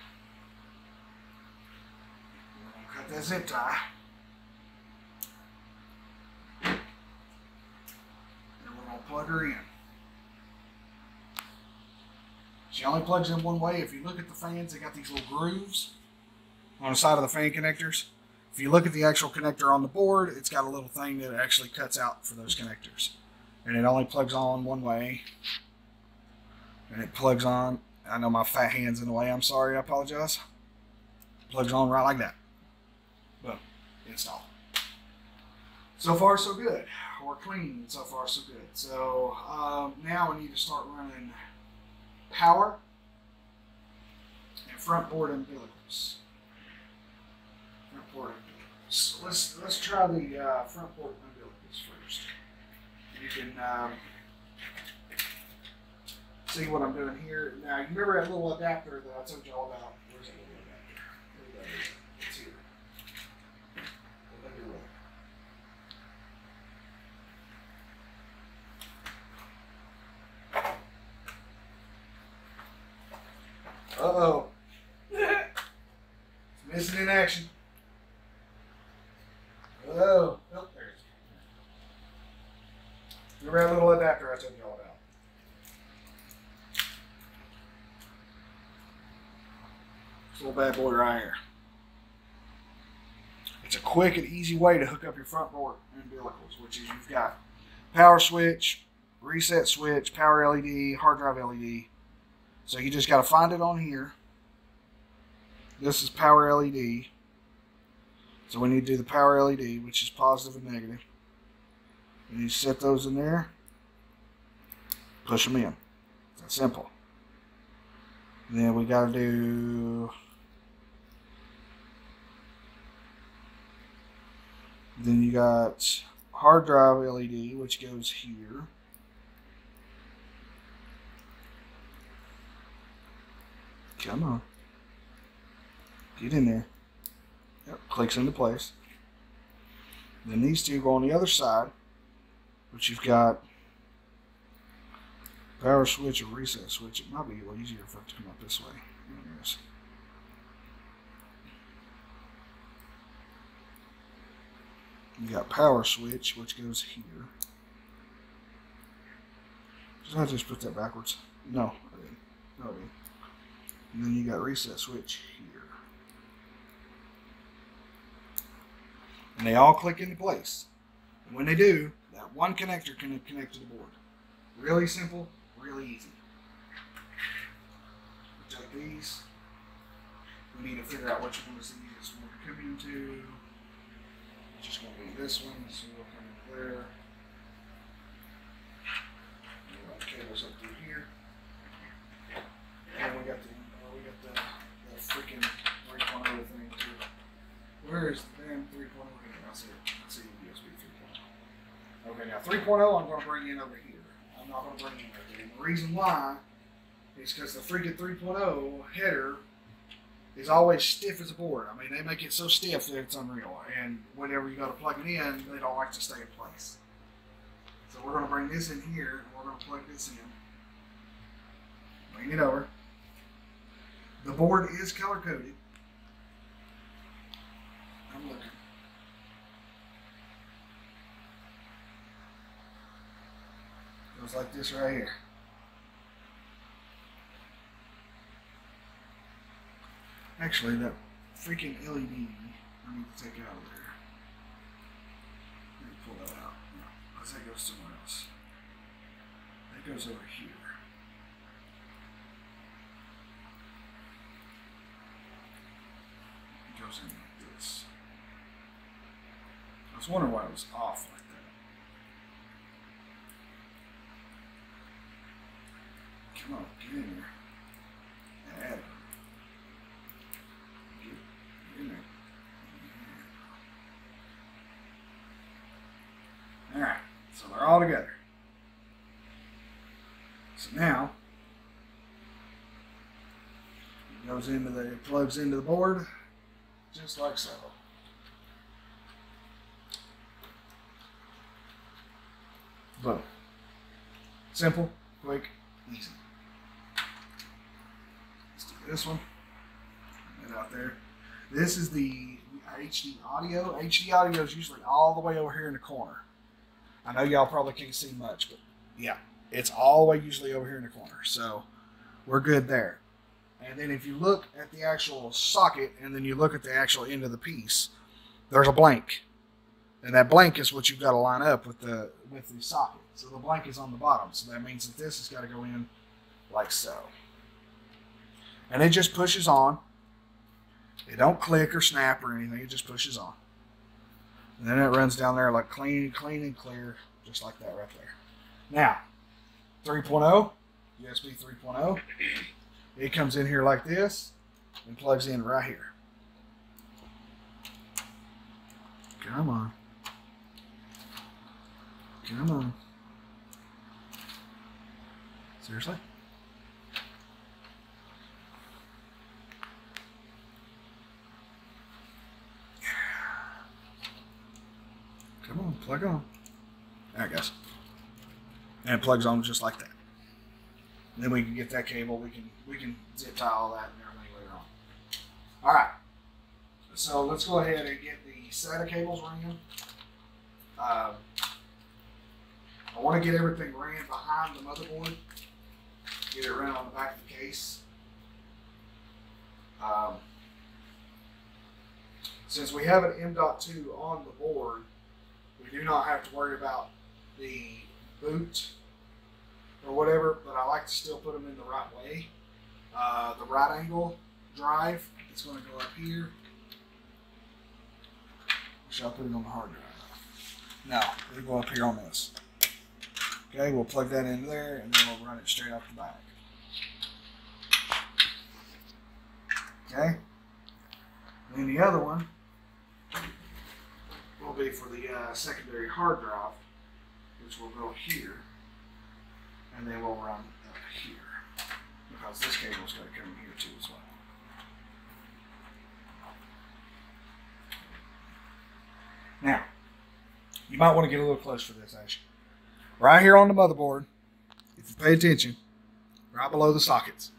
We're going to cut that zip tie. And we're going to plug her in. She only plugs in one way. If you look at the fans, they got these little grooves on the side of the fan connectors. If you look at the actual connector on the board, it's got a little thing that actually cuts out for those connectors. And it only plugs on one way. And it plugs on. I know my fat hand's in the way. I'm sorry. I apologize. Plugs on right like that. Boom. Install. So far, so good. We're clean. So far, so good. So now we need to start running power and front board umbilicals. Front board umbilicals. So let's try the front board umbilicals first. You can see what I'm doing here. Now, you remember that little adapter that I told you all about? Where's that little adapter? There that is. It's here. Let me roll. Uh-oh. It's missing in action. Oh, there it is. Remember that little adapter I told you all about? This little bad boy right here. It's a quick and easy way to hook up your front board umbilicals, which is you've got power switch, reset switch, power LED, hard drive LED. So you just got to find it on here. This is power LED. So we need to do the power LED, which is positive and negative. You need to set those in there. Push them in. It's that simple. And then we got to do... Then you got hard drive LED, which goes here. Come on. Get in there. Yep, clicks into place. Then these two go on the other side, which you've got power switch or reset switch. It might be a little easier for it to come up this way. Anyways. You got power switch, which goes here. Did I just put that backwards? No, I didn't. No, I didn't. And then you got reset switch here. And they all click into place. And when they do, that one connector can connect to the board. Really simple, really easy. We take these. We need to figure out which one is the easiest one to come into. It's just going to be this one, so we'll come in there. We'll run the cables up through here. And we got the freaking 3.0 thing too. Where is the damn 3.0 here? I see it. I see USB 3.0. Okay, now 3.0 I'm going to bring in over here. I'm not going to bring in over there. And the reason why is because the freaking 3.0 header is always stiff as a board. I mean, they make it so stiff that it's unreal. And whenever you go to plug it in, they don't like to stay in place. So we're going to bring this in here, and we're going to plug this in. Bring it over. The board is color coded. I'm looking. Goes like this right here. Actually, that freaking LED, I need to take it out of there. Let me pull that out. No, because that goes somewhere else. That goes over here. It goes in like this. I was wondering why it was off like that. Come on, get in there. Add it. Get in there. Alright, so they're all together. So now, it goes into the, it plugs into the board, just like so. Boom. Simple, quick, easy. Let's do this one. Put that out there. This is the HD audio. HD audio is usually all the way over here in the corner. I know y'all probably can't see much, but yeah, it's all the way usually over here in the corner. So we're good there. And then if you look at the actual socket and then you look at the actual end of the piece, there's a blank. And that blank is what you've got to line up with the socket. So the blank is on the bottom. So that means that this has got to go in like so. And it just pushes on. It don't click or snap or anything. It just pushes on. And then it runs down there like clean and clear, just like that right there. Now, 3.0, USB 3.0. It comes in here like this and plugs in right here. Come on. Come on. Seriously? Come on, plug on. There it goes. And it plugs on just like that. And then we can get that cable. We can zip tie all that and everything later on. All right. So let's go ahead and get the Sata cables ran. I want to get everything ran behind the motherboard. Get it ran on the back of the case. Since we have an M.2 on the board, we do not have to worry about the boot or whatever, but I like to still put them in the right way. The right angle drive is going to go up here. Should I put it on the hard drive? No, it'll go up here on this. Okay, we'll plug that in there and then we'll run it straight off the back. Okay, and then the other one will be for the secondary hard drive, which will go here, and then we'll run up here, because this cable's got to come in here too as well. Now, you might want to get a little close for this action. Right here on the motherboard, if you pay attention, right below the sockets,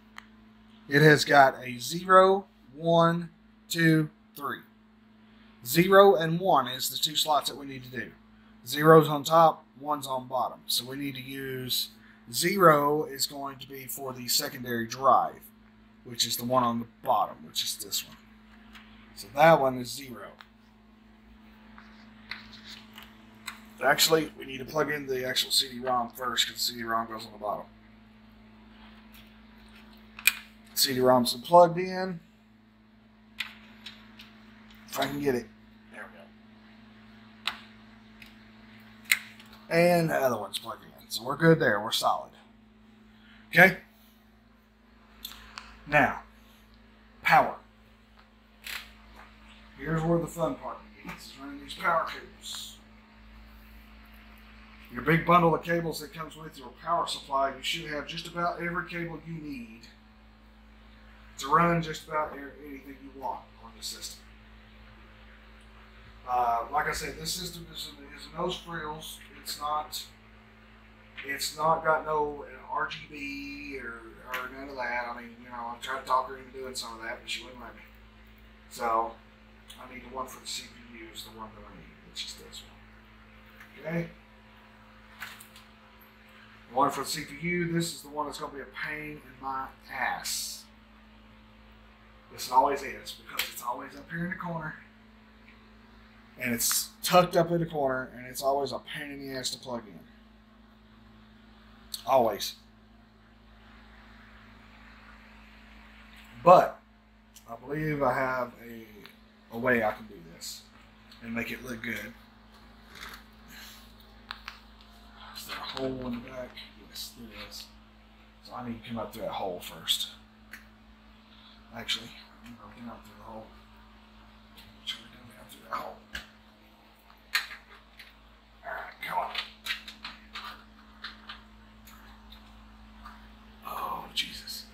it has got a 0, 1, 2, 3. 0 and 1 is the two slots that we need to do. 0's on top, 1's on bottom. So we need to use 0 is going to be for the secondary drive, which is the one on the bottom, which is this one. So that one is 0. Actually, we need to plug in the actual CD-ROM first, because the CD-ROM goes on the bottom. CD-ROM's plugged in. If I can get it. There we go. And the other one's plugged in. So we're good there. We're solid. Okay? Now, power. Here's where the fun part begins. Is running these power cables. Your big bundle of cables that comes with your power supply, you should have just about every cable you need to run just about anything you want on the system. Like I said, this system is no frills. It's not got no RGB or none of that. I mean, you know, I tried to talk her into doing some of that, but she wouldn't let me. So I need the one for the CPU is the one that I need, which is this one. Okay. The one for the CPU, this is the one that's going to be a pain in my ass. This always is, because it's always up here in the corner. And it's tucked up in the corner, and it's always a pain in the ass to plug in. Always. But I believe I have a way I can do this and make it look good. Is there a hole in the back? Yes, there is. So I need to come up through that hole first. Actually, I'm going to go down through the hole. Try to go down through that hole. Alright, come on. Oh, Jesus.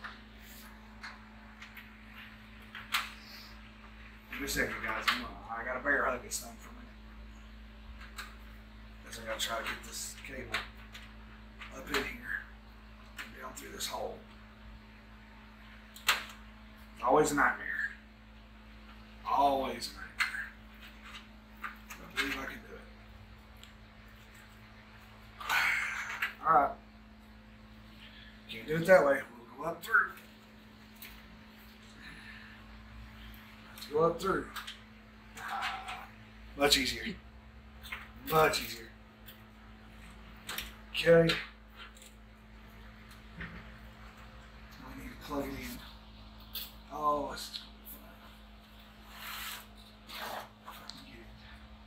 Give me a second, guys. I got to bear hug this thing for a minute. Because I got to try to get this cable up in here and down through this hole. Always a nightmare. Always a nightmare. But I believe I can do it. Alright. Can't do it that way. We'll go up through. Let's go up through. Much easier. Much easier. Okay. I need to plug it in. Oh, this is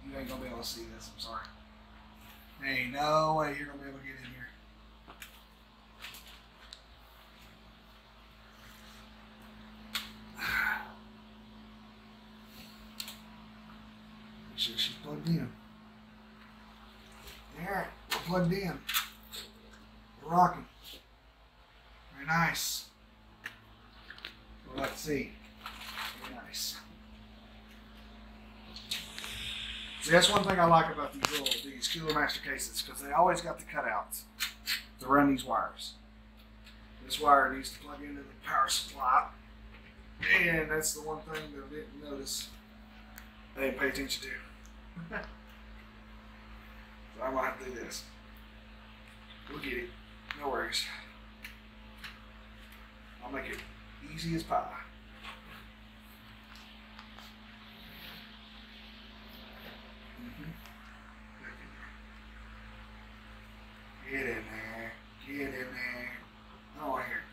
you ain't gonna be able to see this, I'm sorry. Ain't no way you're gonna be able to get in here. Make sure she's plugged in. Alright, we're plugged in. We're rocking. Very nice. We'll have to see. Very nice. See, that's one thing I like about these Cooler Master cases, because they always got the cutouts to run these wires. This wire needs to plug into the power supply, and that's the one thing that I didn't notice. They didn't pay attention to. So I'm gonna have to do this. We'll get it. No worries. I'll make it easy as pie. Get in there. Get in there. Oh, here.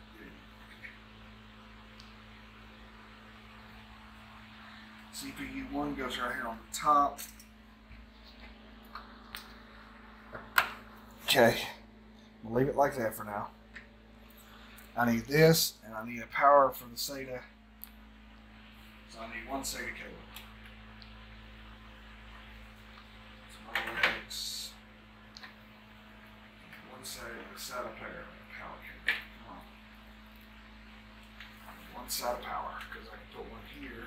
CPU 1 goes right here on the top. Okay. We'll leave it like that for now. I need this, and I need a power for the Sata. So I need one Sata cable. Filmora X. One Sata power cable. Come on. One Sata power, because I can put one here.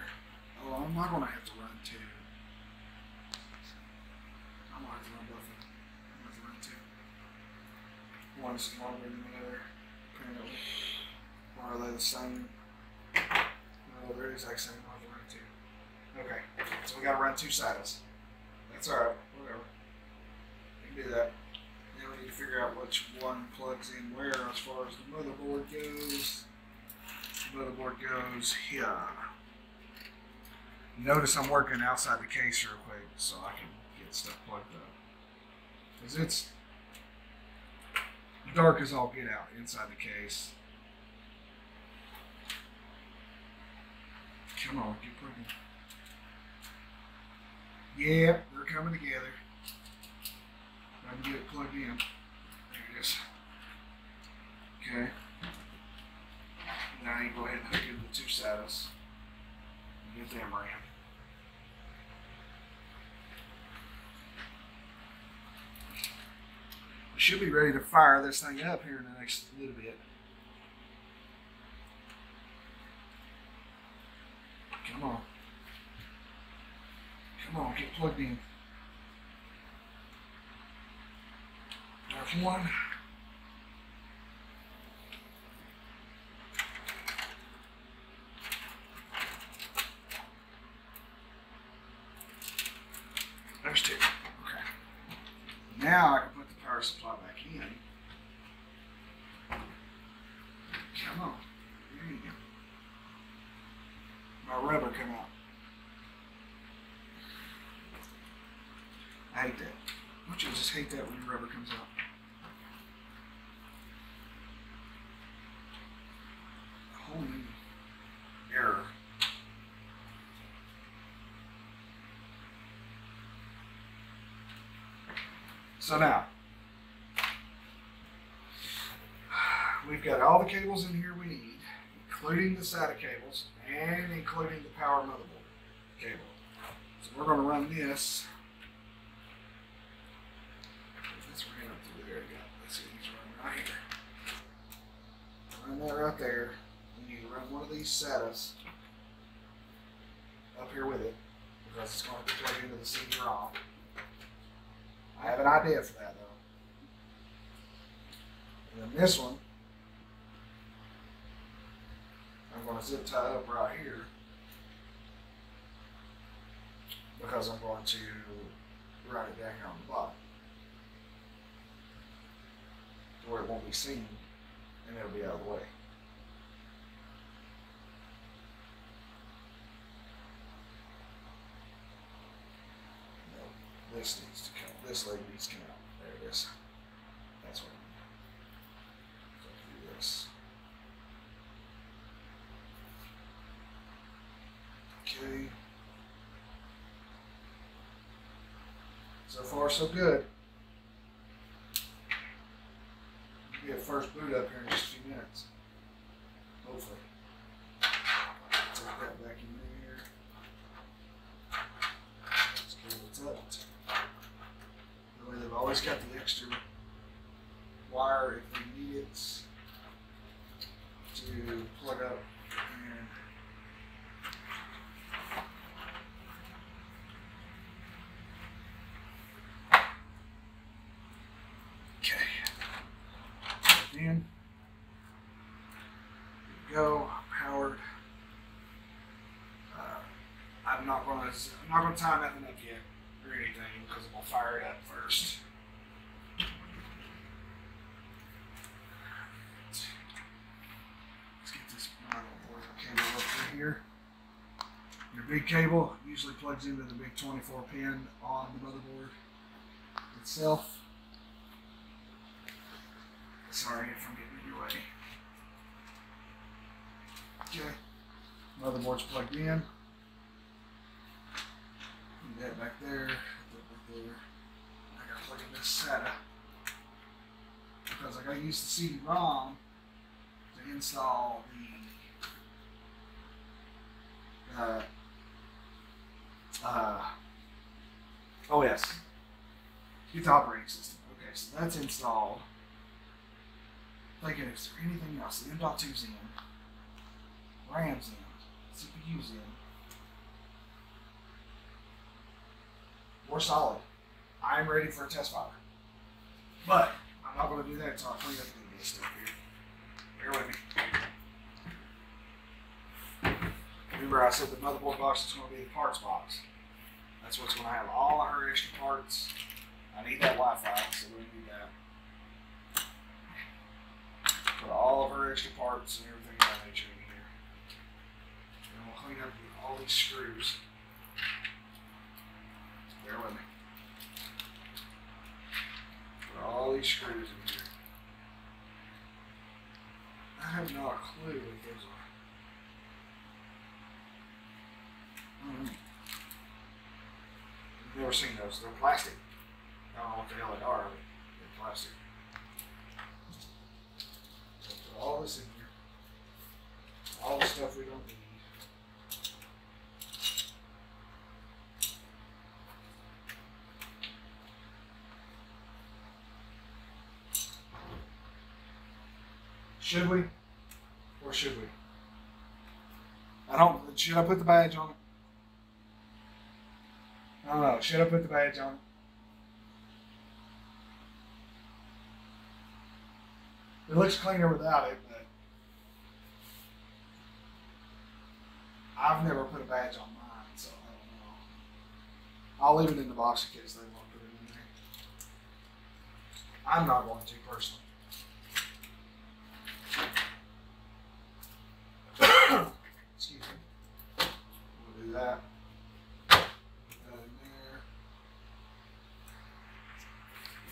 Oh, I'm not going to have to run two. I'm going to have to run both of them. I'm going to have to run two. One's longer than the other, apparently. Or are they the same? No, they're the exact same. I'll have to run two. Okay, so we got to run two Satas. That's alright, whatever. We can do that. Now we need to figure out which one plugs in where as far as the motherboard goes. The motherboard goes here. Notice I'm working outside the case real quick so I can get stuff plugged up. Because it's dark as all get out inside the case. Come on, get plugged in. Yep, they're coming together. I can get it plugged in. There it is. Okay. Now you go ahead and hook in the two Satas. Get them ran. We should be ready to fire this thing up here in the next little bit. Come on. Come on, get plugged in. There's one. There's two. Okay. Now I can put the power supply back in. Come on. There you go. My rubber come out. I hate that. Don't you just hate that when your rubber comes out? A whole new error. So now, we've got all the cables in here we need, including the SATA cables and including the power motherboard cable. So we're going to run this. Let's run up to there again. Let's see, he's running right here. Run that right there. We need to run one of these SATAs up here with it because it's going to be plugged into the CD-ROM. I have an idea for that though. And then this one, I'm going to zip tie up right here because I'm going to write it down here on the bottom to where it won't be seen and it'll be out of the way. this leg needs to come out. There it is. That's what I mean. So do this. Okay. So far, so good. We'll get first boot up here in just a few minutes. Hopefully. Take that back in there. Let's get what's up. That way they've always got the extra wire if they need it to plug up. And okay. In. There we go. Powered. I'm not gonna tie nothing up yet or anything because I'm gonna fire it up first. Let's get this motherboard cable up through here. Your big cable usually plugs into the big 24 pin on the motherboard itself. Sorry if I'm getting in your way. Okay, motherboard's plugged in. Put that back there. Put that back there. I gotta plug in this SATA because I gotta use the CD-ROM to install the OS. Get the operating system. Okay, so that's installed. Thinking, is there anything else? The M.2's in, RAM's in, CPU's in. We're solid. I'm ready for a test fire. But I'm not going to do that until I clean up this stuff here. Bear with me. Remember I said the motherboard box is going to be the parts box. That's what's going to have all her extra parts. I need that Wi-Fi, so we need that. Put all of her extra parts and everything of that nature in here. And we'll clean up all these screws. Bear with me. Put all these screws in here. I have no clue what those are. I've never seen those. They're plastic. I don't know what the hell they are, but they're plastic. Put all this in here. All the stuff we don't need. Should we? Or should we? Should I put the badge on it? I don't know. Should I put the badge on it? It looks cleaner without it, but I've never put a badge on mine, so I don't know. I'll leave it in the box in case they want to put it in there. I'm not going to personally. Excuse me. We'll do that. Put that in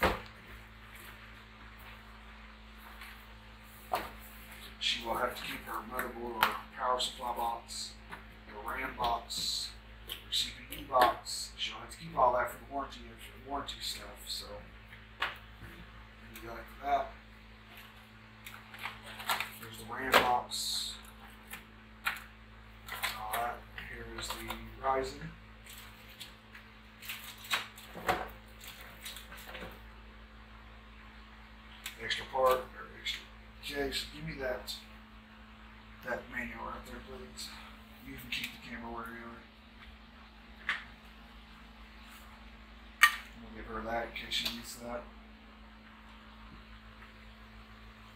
there. She will have to keep her motherboard or power supply box, her RAM box, her CPU box. She'll have to keep all that for the warranty and for the warranty stuff. So, you got that. There's the RAM box. Alright, here is the ryzen. Extra part, or extra case. Give me that manual right there, please. You can keep the camera where you are. We'll give her that in case she needs that.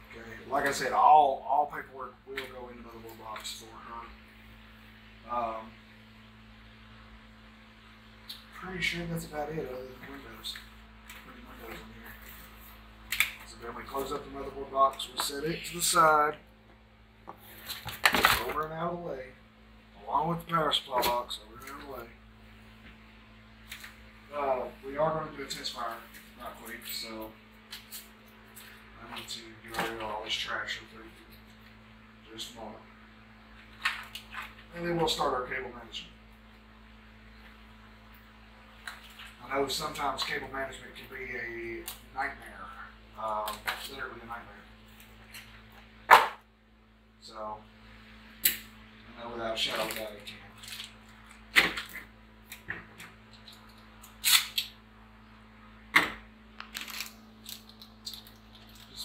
Okay, like I said, all paperwork will go into the motherboard box for her. Pretty sure that's about it, other than Windows. Putting Windows in here. So then we close up the motherboard box. We set it to the side, over and out of the way, along with the power supply box, over and out of the way. We are going to do a test fire right quick, so I need to get rid of all this trash real quick. Just a moment. And then we'll start our cable management. I know sometimes cable management can be a nightmare, literally a nightmare. So, I know without a shadow of a doubt it can.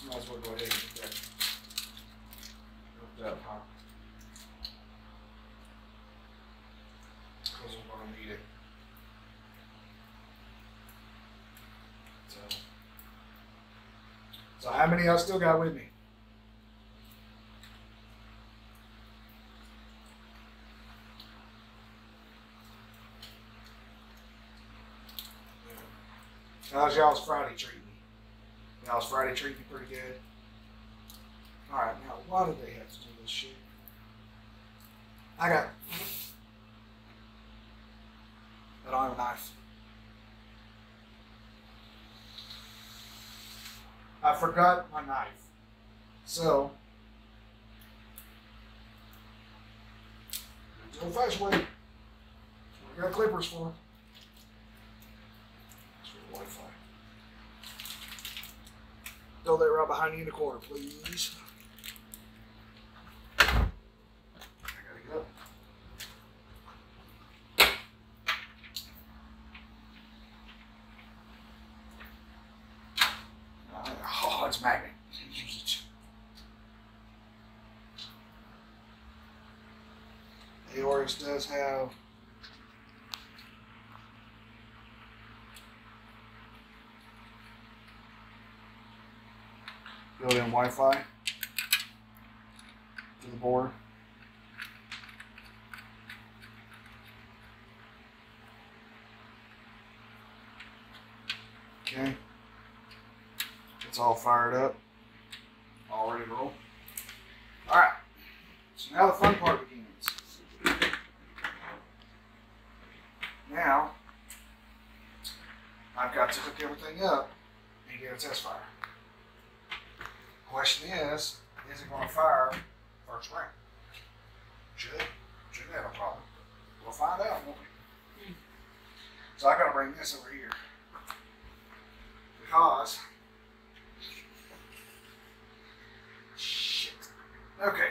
Might as well go ahead and get that hooked up, huh? Because we're going to need it. So how many I still got with me? How's y'all's Friday treating me? Y'all's Friday treating me pretty good? Alright, now why did they have to do this shit? I don't have a knife. I forgot my knife. So, the old-fashioned way. We got clippers for. That's for the Wi-Fi. Throw that right behind you in the corner, please. I gotta get up. Oh, it's magnet. Aorus does have built-in Wi-Fi to the board. Okay. It's all fired up. All ready to roll. Alright. So now the fun part begins. Now, I've got to hook everything up and get a test fire. Question is it going to fire first round? Shouldn't have a problem. We'll find out, won't we? So I got to bring this over here because shit. Okay.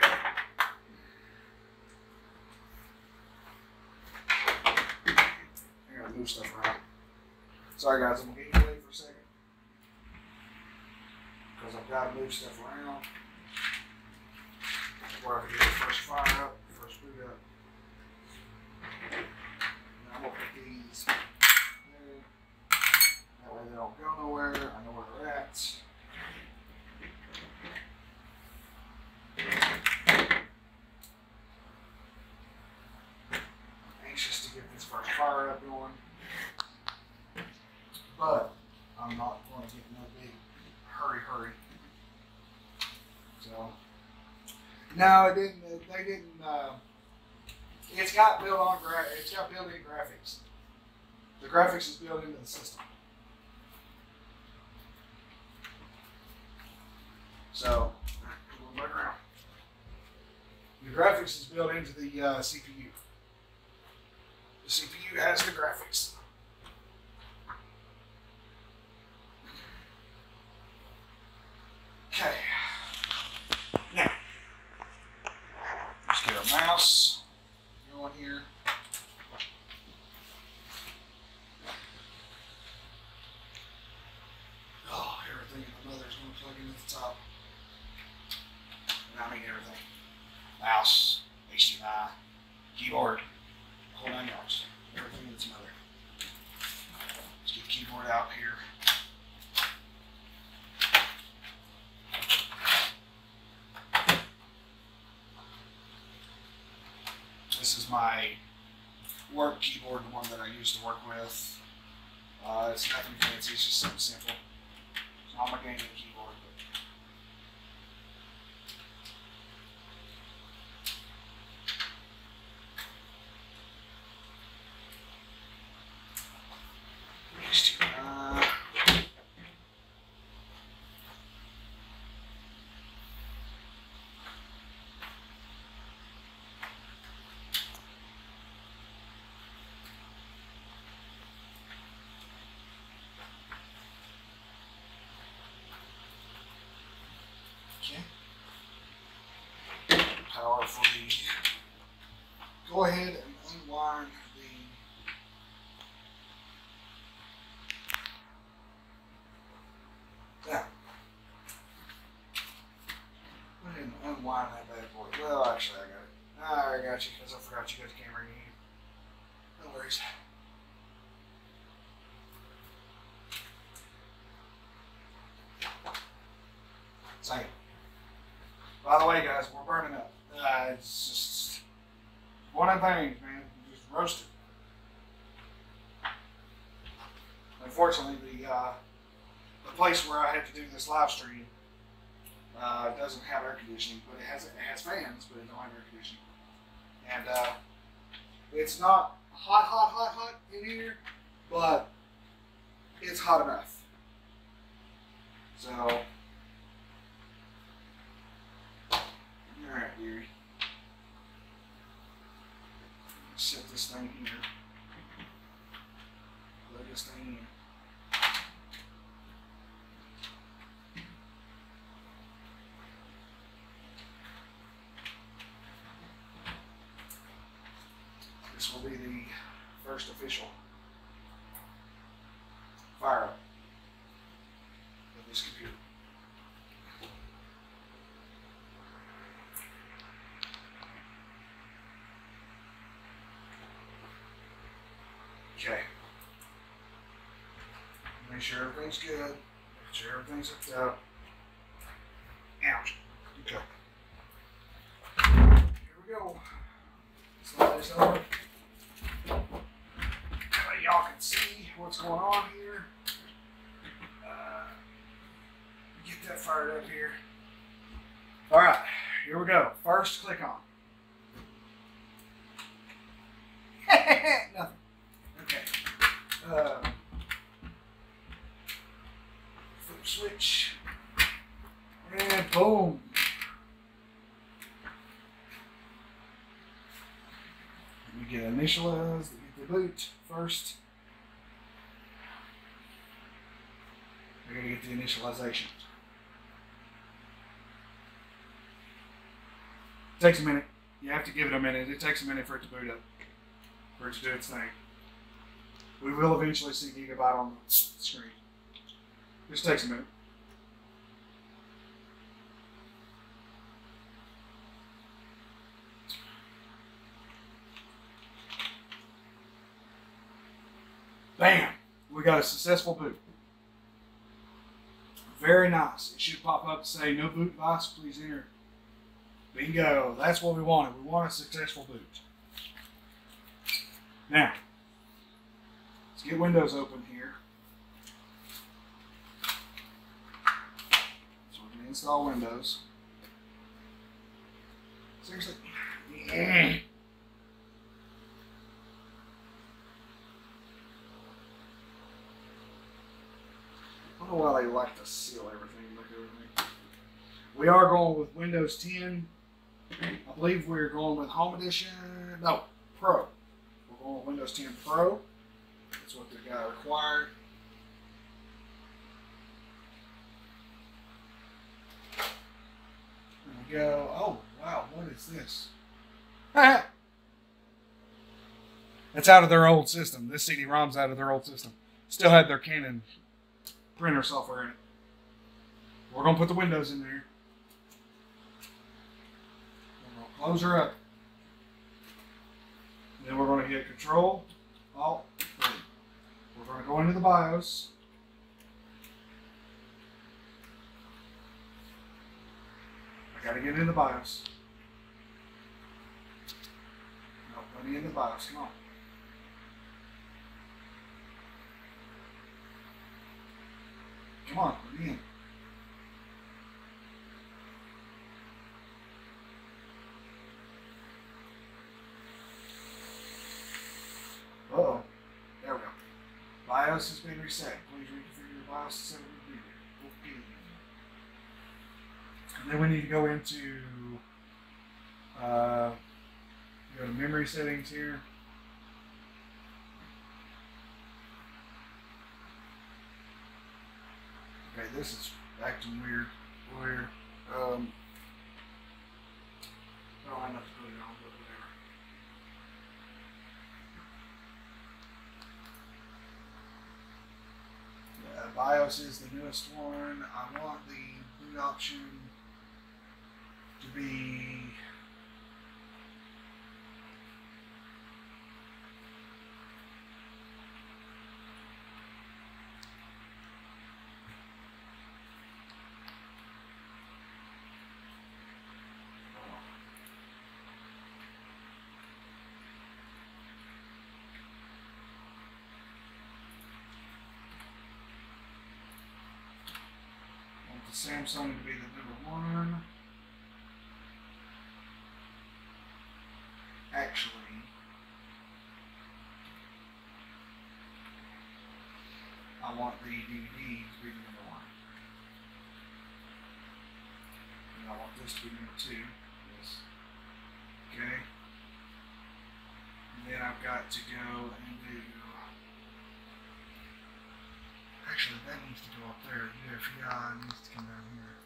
I gotta move stuff around. Sorry guys, I'm gonna get you away for a second. Because I've got to move stuff around. Where I can get the first fire up, first boot up. And I'm gonna put these there. That way they don't go nowhere. I know where they're at. I'm anxious to get this first fire up going. But I'm not going to get no big hurry. So, no, it didn't. They didn't. It's got built-in graphics. The graphics is built into the system. So, we'll look around. The graphics is built into the CPU. The CPU has the graphics. Okay. Now, let's get our mouse going here. Oh, everything in the mother's going to plug in at the top. And I mean everything. Mouse, HDMI, keyboard, whole 9 yards. Everything in its mother. Let's get the keyboard out here. This is my work keyboard, the one that I used to work with. It's nothing fancy, it's just something simple. It's not my gaming keyboard. power for the. Go ahead and unwind the. Now, go ahead and unwind that bad boy. Well, actually, I got it. I got you because I forgot you got the camera in here. No worries. Same. By the way, guys, we're burning up. It's just one of the things, man. Just roasted. Unfortunately, the place where I had to do this live stream doesn't have air conditioning, but it has fans, but it don't have air conditioning. And it's not hot in here, but it's hot enough. So, all right, dearie. Set this thing here. Plug this thing in. This will be the first official fire up of this computer. Okay. Make sure everything's good. Make sure everything's hooked up. Ouch. Okay. Here we go. Slide this over. Y'all can see what's going on here. Get that fired up here. All right, here we go. First, click on. Nothing. Okay. Flip switch. And boom. We get initialize the boot first. We're going to get the initialization. It takes a minute. You have to give it a minute. It takes a minute for it to boot up, for it to do its thing. We will eventually see gigabyte on the screen. Just takes a minute. Bam! We got a successful boot. Very nice. It should pop up and say, no boot device, please enter. Bingo. That's what we wanted. We want a successful boot. Now, let's get Windows open here. So we're going to install Windows. Seriously? Yeah. I don't know why they like to seal everything. Look at everything. We are going with Windows 10. I believe we're going with Home Edition. No, Pro. We're going with Windows 10 Pro. That's what the guy required. There we go. Oh, wow. What is this? That's out of their old system. This CD-ROM's out of their old system. Still had their Canon printer software in it. We're going to put the windows in there. We're going to close her up. Then we're going to hit Control, Alt, 3. We're going to go into the BIOS. I got to get into the BIOS. No, let me in the BIOS. Come on. Come on, let me in. Uh-oh. There we go. BIOS has been reset. Please reconfigure your BIOS to set it with you. And then we need to go into go to memory settings here. Okay, this is acting weird. don't have enough to put it on, but whatever. BIOS is the newest one. I want the boot option to be the Samsung to be the #1. Actually, I want the DVD to be the #1. And I want this to be #2. Yes. Okay. And then I've got to go and do. Actually, that needs to go up there. UFI needs to come down here.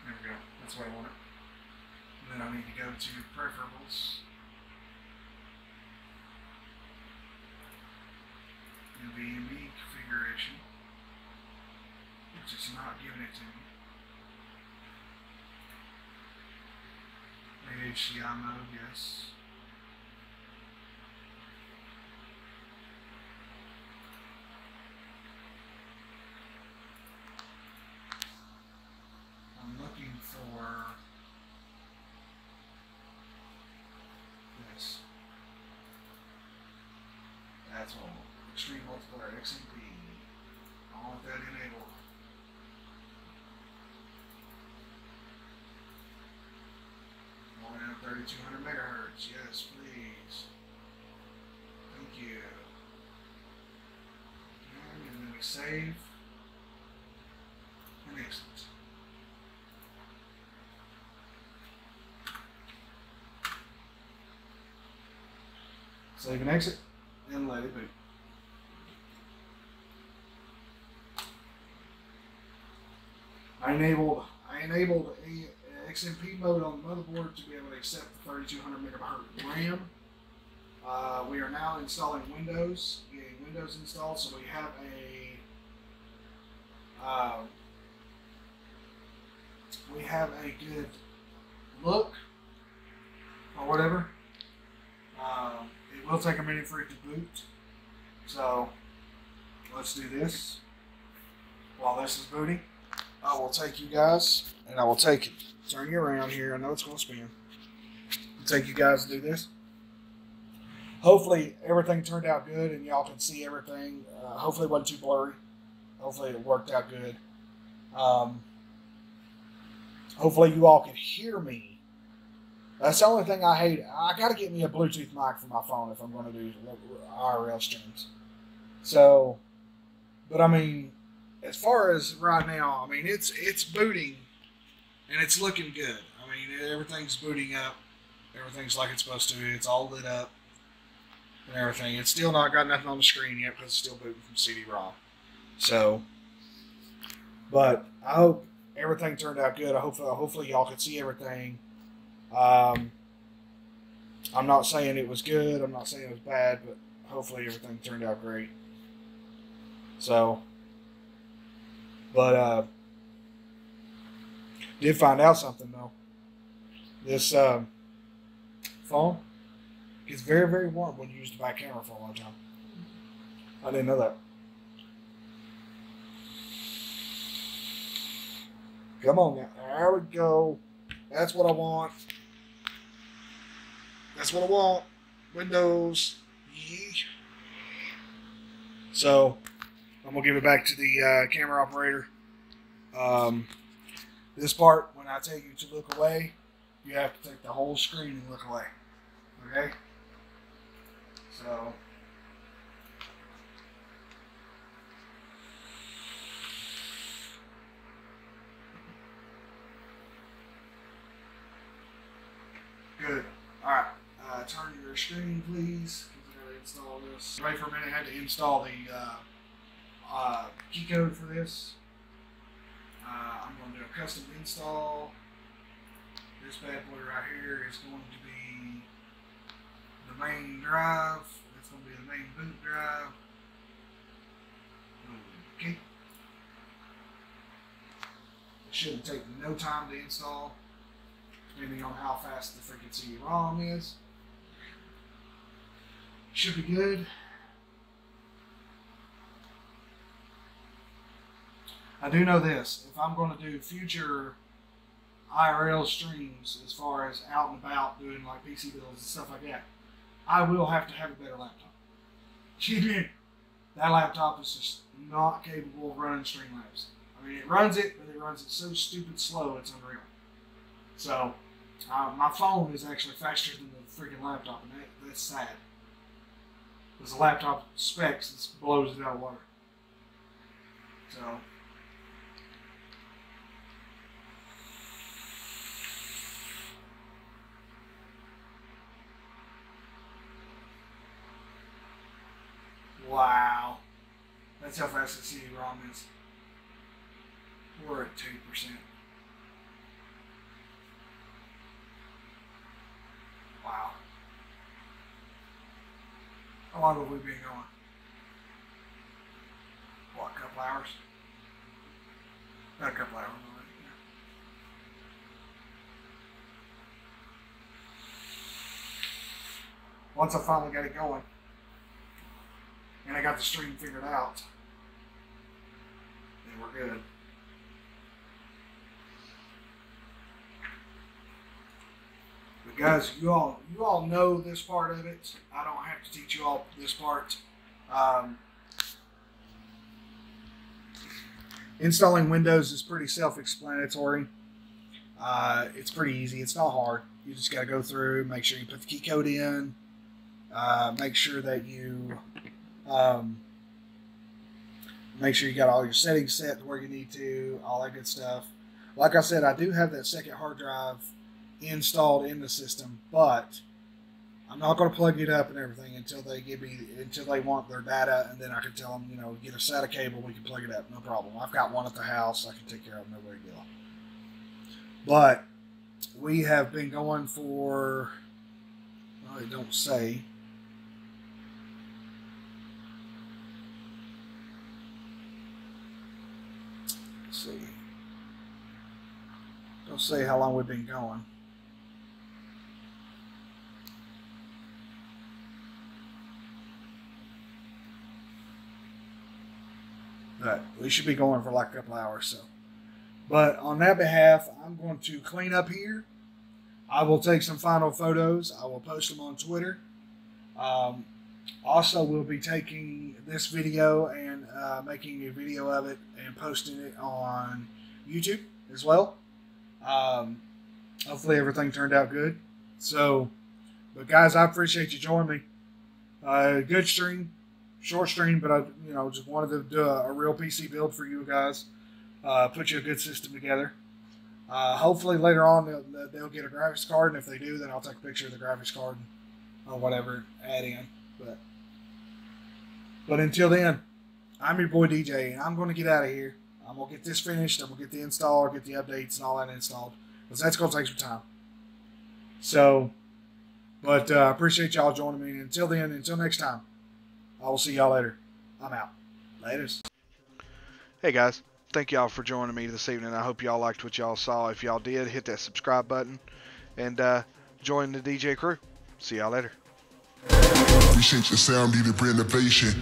There we go. That's what I want it. And then I need to go to peripherals. NVMe configuration, which is not giving it to me. HDI mode, yes. I'm looking for this. That's what I want. Extreme multiplayer XMP. I want that enabled. I want 3200 megahertz. Yes, please. Thank you. And then we save and exit. Save and exit, and let it boot. I enabled a XMP mode on the motherboard to be able to accept the 3200 megahertz RAM. We are now installing Windows, getting Windows installed, so we have a good look or whatever. It will take a minute for it to boot, so let's do this while this is booting. I will take you guys, and I will turn you around here. I know it's going to spin. I'll take you guys to do this. Hopefully everything turned out good and y'all can see everything. Hopefully it wasn't too blurry. Hopefully it worked out good. Hopefully you all can hear me. That's the only thing I hate. I got to get me a Bluetooth mic for my phone if I'm going to do IRL streams. So, but I mean, as far as right now, I mean, it's booting, and it's looking good. I mean, everything's booting up. Everything's like it's supposed to. It's all lit up and everything. It's still not got nothing on the screen yet because it's still booting from CD-ROM. So, but I hope everything turned out good. Hopefully y'all could see everything. I'm not saying it was good. I'm not saying it was bad, but hopefully everything turned out great. So, but did find out something though. This phone gets very, very warm when you use the back camera for a long time. I didn't know that. Come on now. There we go. That's what I want. That's what I want. Windows. Yee. So, I'm going to give it back to the camera operator. This part, when I tell you to look away, you have to take the whole screen and look away. Okay? So, turn your screen, please, because I gotta install this. Wait for a minute. I had to install the key code for this. I'm going to do a custom install. This bad boy right here is going to be the main drive. That's going to be the main boot drive. Okay. It shouldn't take no time to install, depending on how fast the freaking CD-ROM is. Should be good. I do know this, if I'm going to do future IRL streams as far as out and about doing like PC builds and stuff like that, I will have to have a better laptop. That laptop is just not capable of running Streamlabs. I mean, it runs it, but it runs it so stupid slow, it's unreal. So, my phone is actually faster than the freaking laptop, and that's sad. Because the laptop specs, it blows it out of water. So, wow. That's how fast the CD-ROM is. We're at 2%. Wow. How long have we been going? What, a couple hours? About a couple hours already, yeah. Once I finally got it going, and I got the stream figured out, then we're good. But guys, you all know this part of it. I don't have to teach you all this part. Installing Windows is pretty self-explanatory. It's pretty easy. It's not hard. You just got to go through, make sure you put the key code in, make sure that you make sure you got all your settings set to where you need to, all that good stuff. Like I said, I do have that second hard drive installed in the system, but I'm not going to plug it up and everything until they want their data, and then I can tell them, you know, get a Sata cable, we can plug it up, no problem. I've got one at the house, I can take care of it, no big deal. But we have been going for, well, they don't say. Let's see. Don't say how long we've been going. But we should be going for like a couple hours. So, but on that behalf, I'm going to clean up here. I will take some final photos. I will post them on Twitter. Also, we'll be taking this video and making a video of it and posting it on YouTube as well. Hopefully everything turned out good. So, but guys, I appreciate you joining me. Good stream. Short stream, but I, just wanted to do a real PC build for you guys. Put you a good system together. Hopefully later on they'll get a graphics card, and if they do, then I'll take a picture of the graphics card or whatever, add in. But until then, I'm your boy DJ, and I'm going to get out of here. I'm going to get this finished. I'm going to get the installer, get the updates and all that installed, because that's going to take some time. So, but I appreciate y'all joining me. And until then, until next time, I will see y'all later. I'm out. Laters. Hey guys, thank y'all for joining me this evening. I hope y'all liked what y'all saw. If y'all did, hit that subscribe button and join the DJ crew. See y'all later. Appreciate your sound, need a renovation.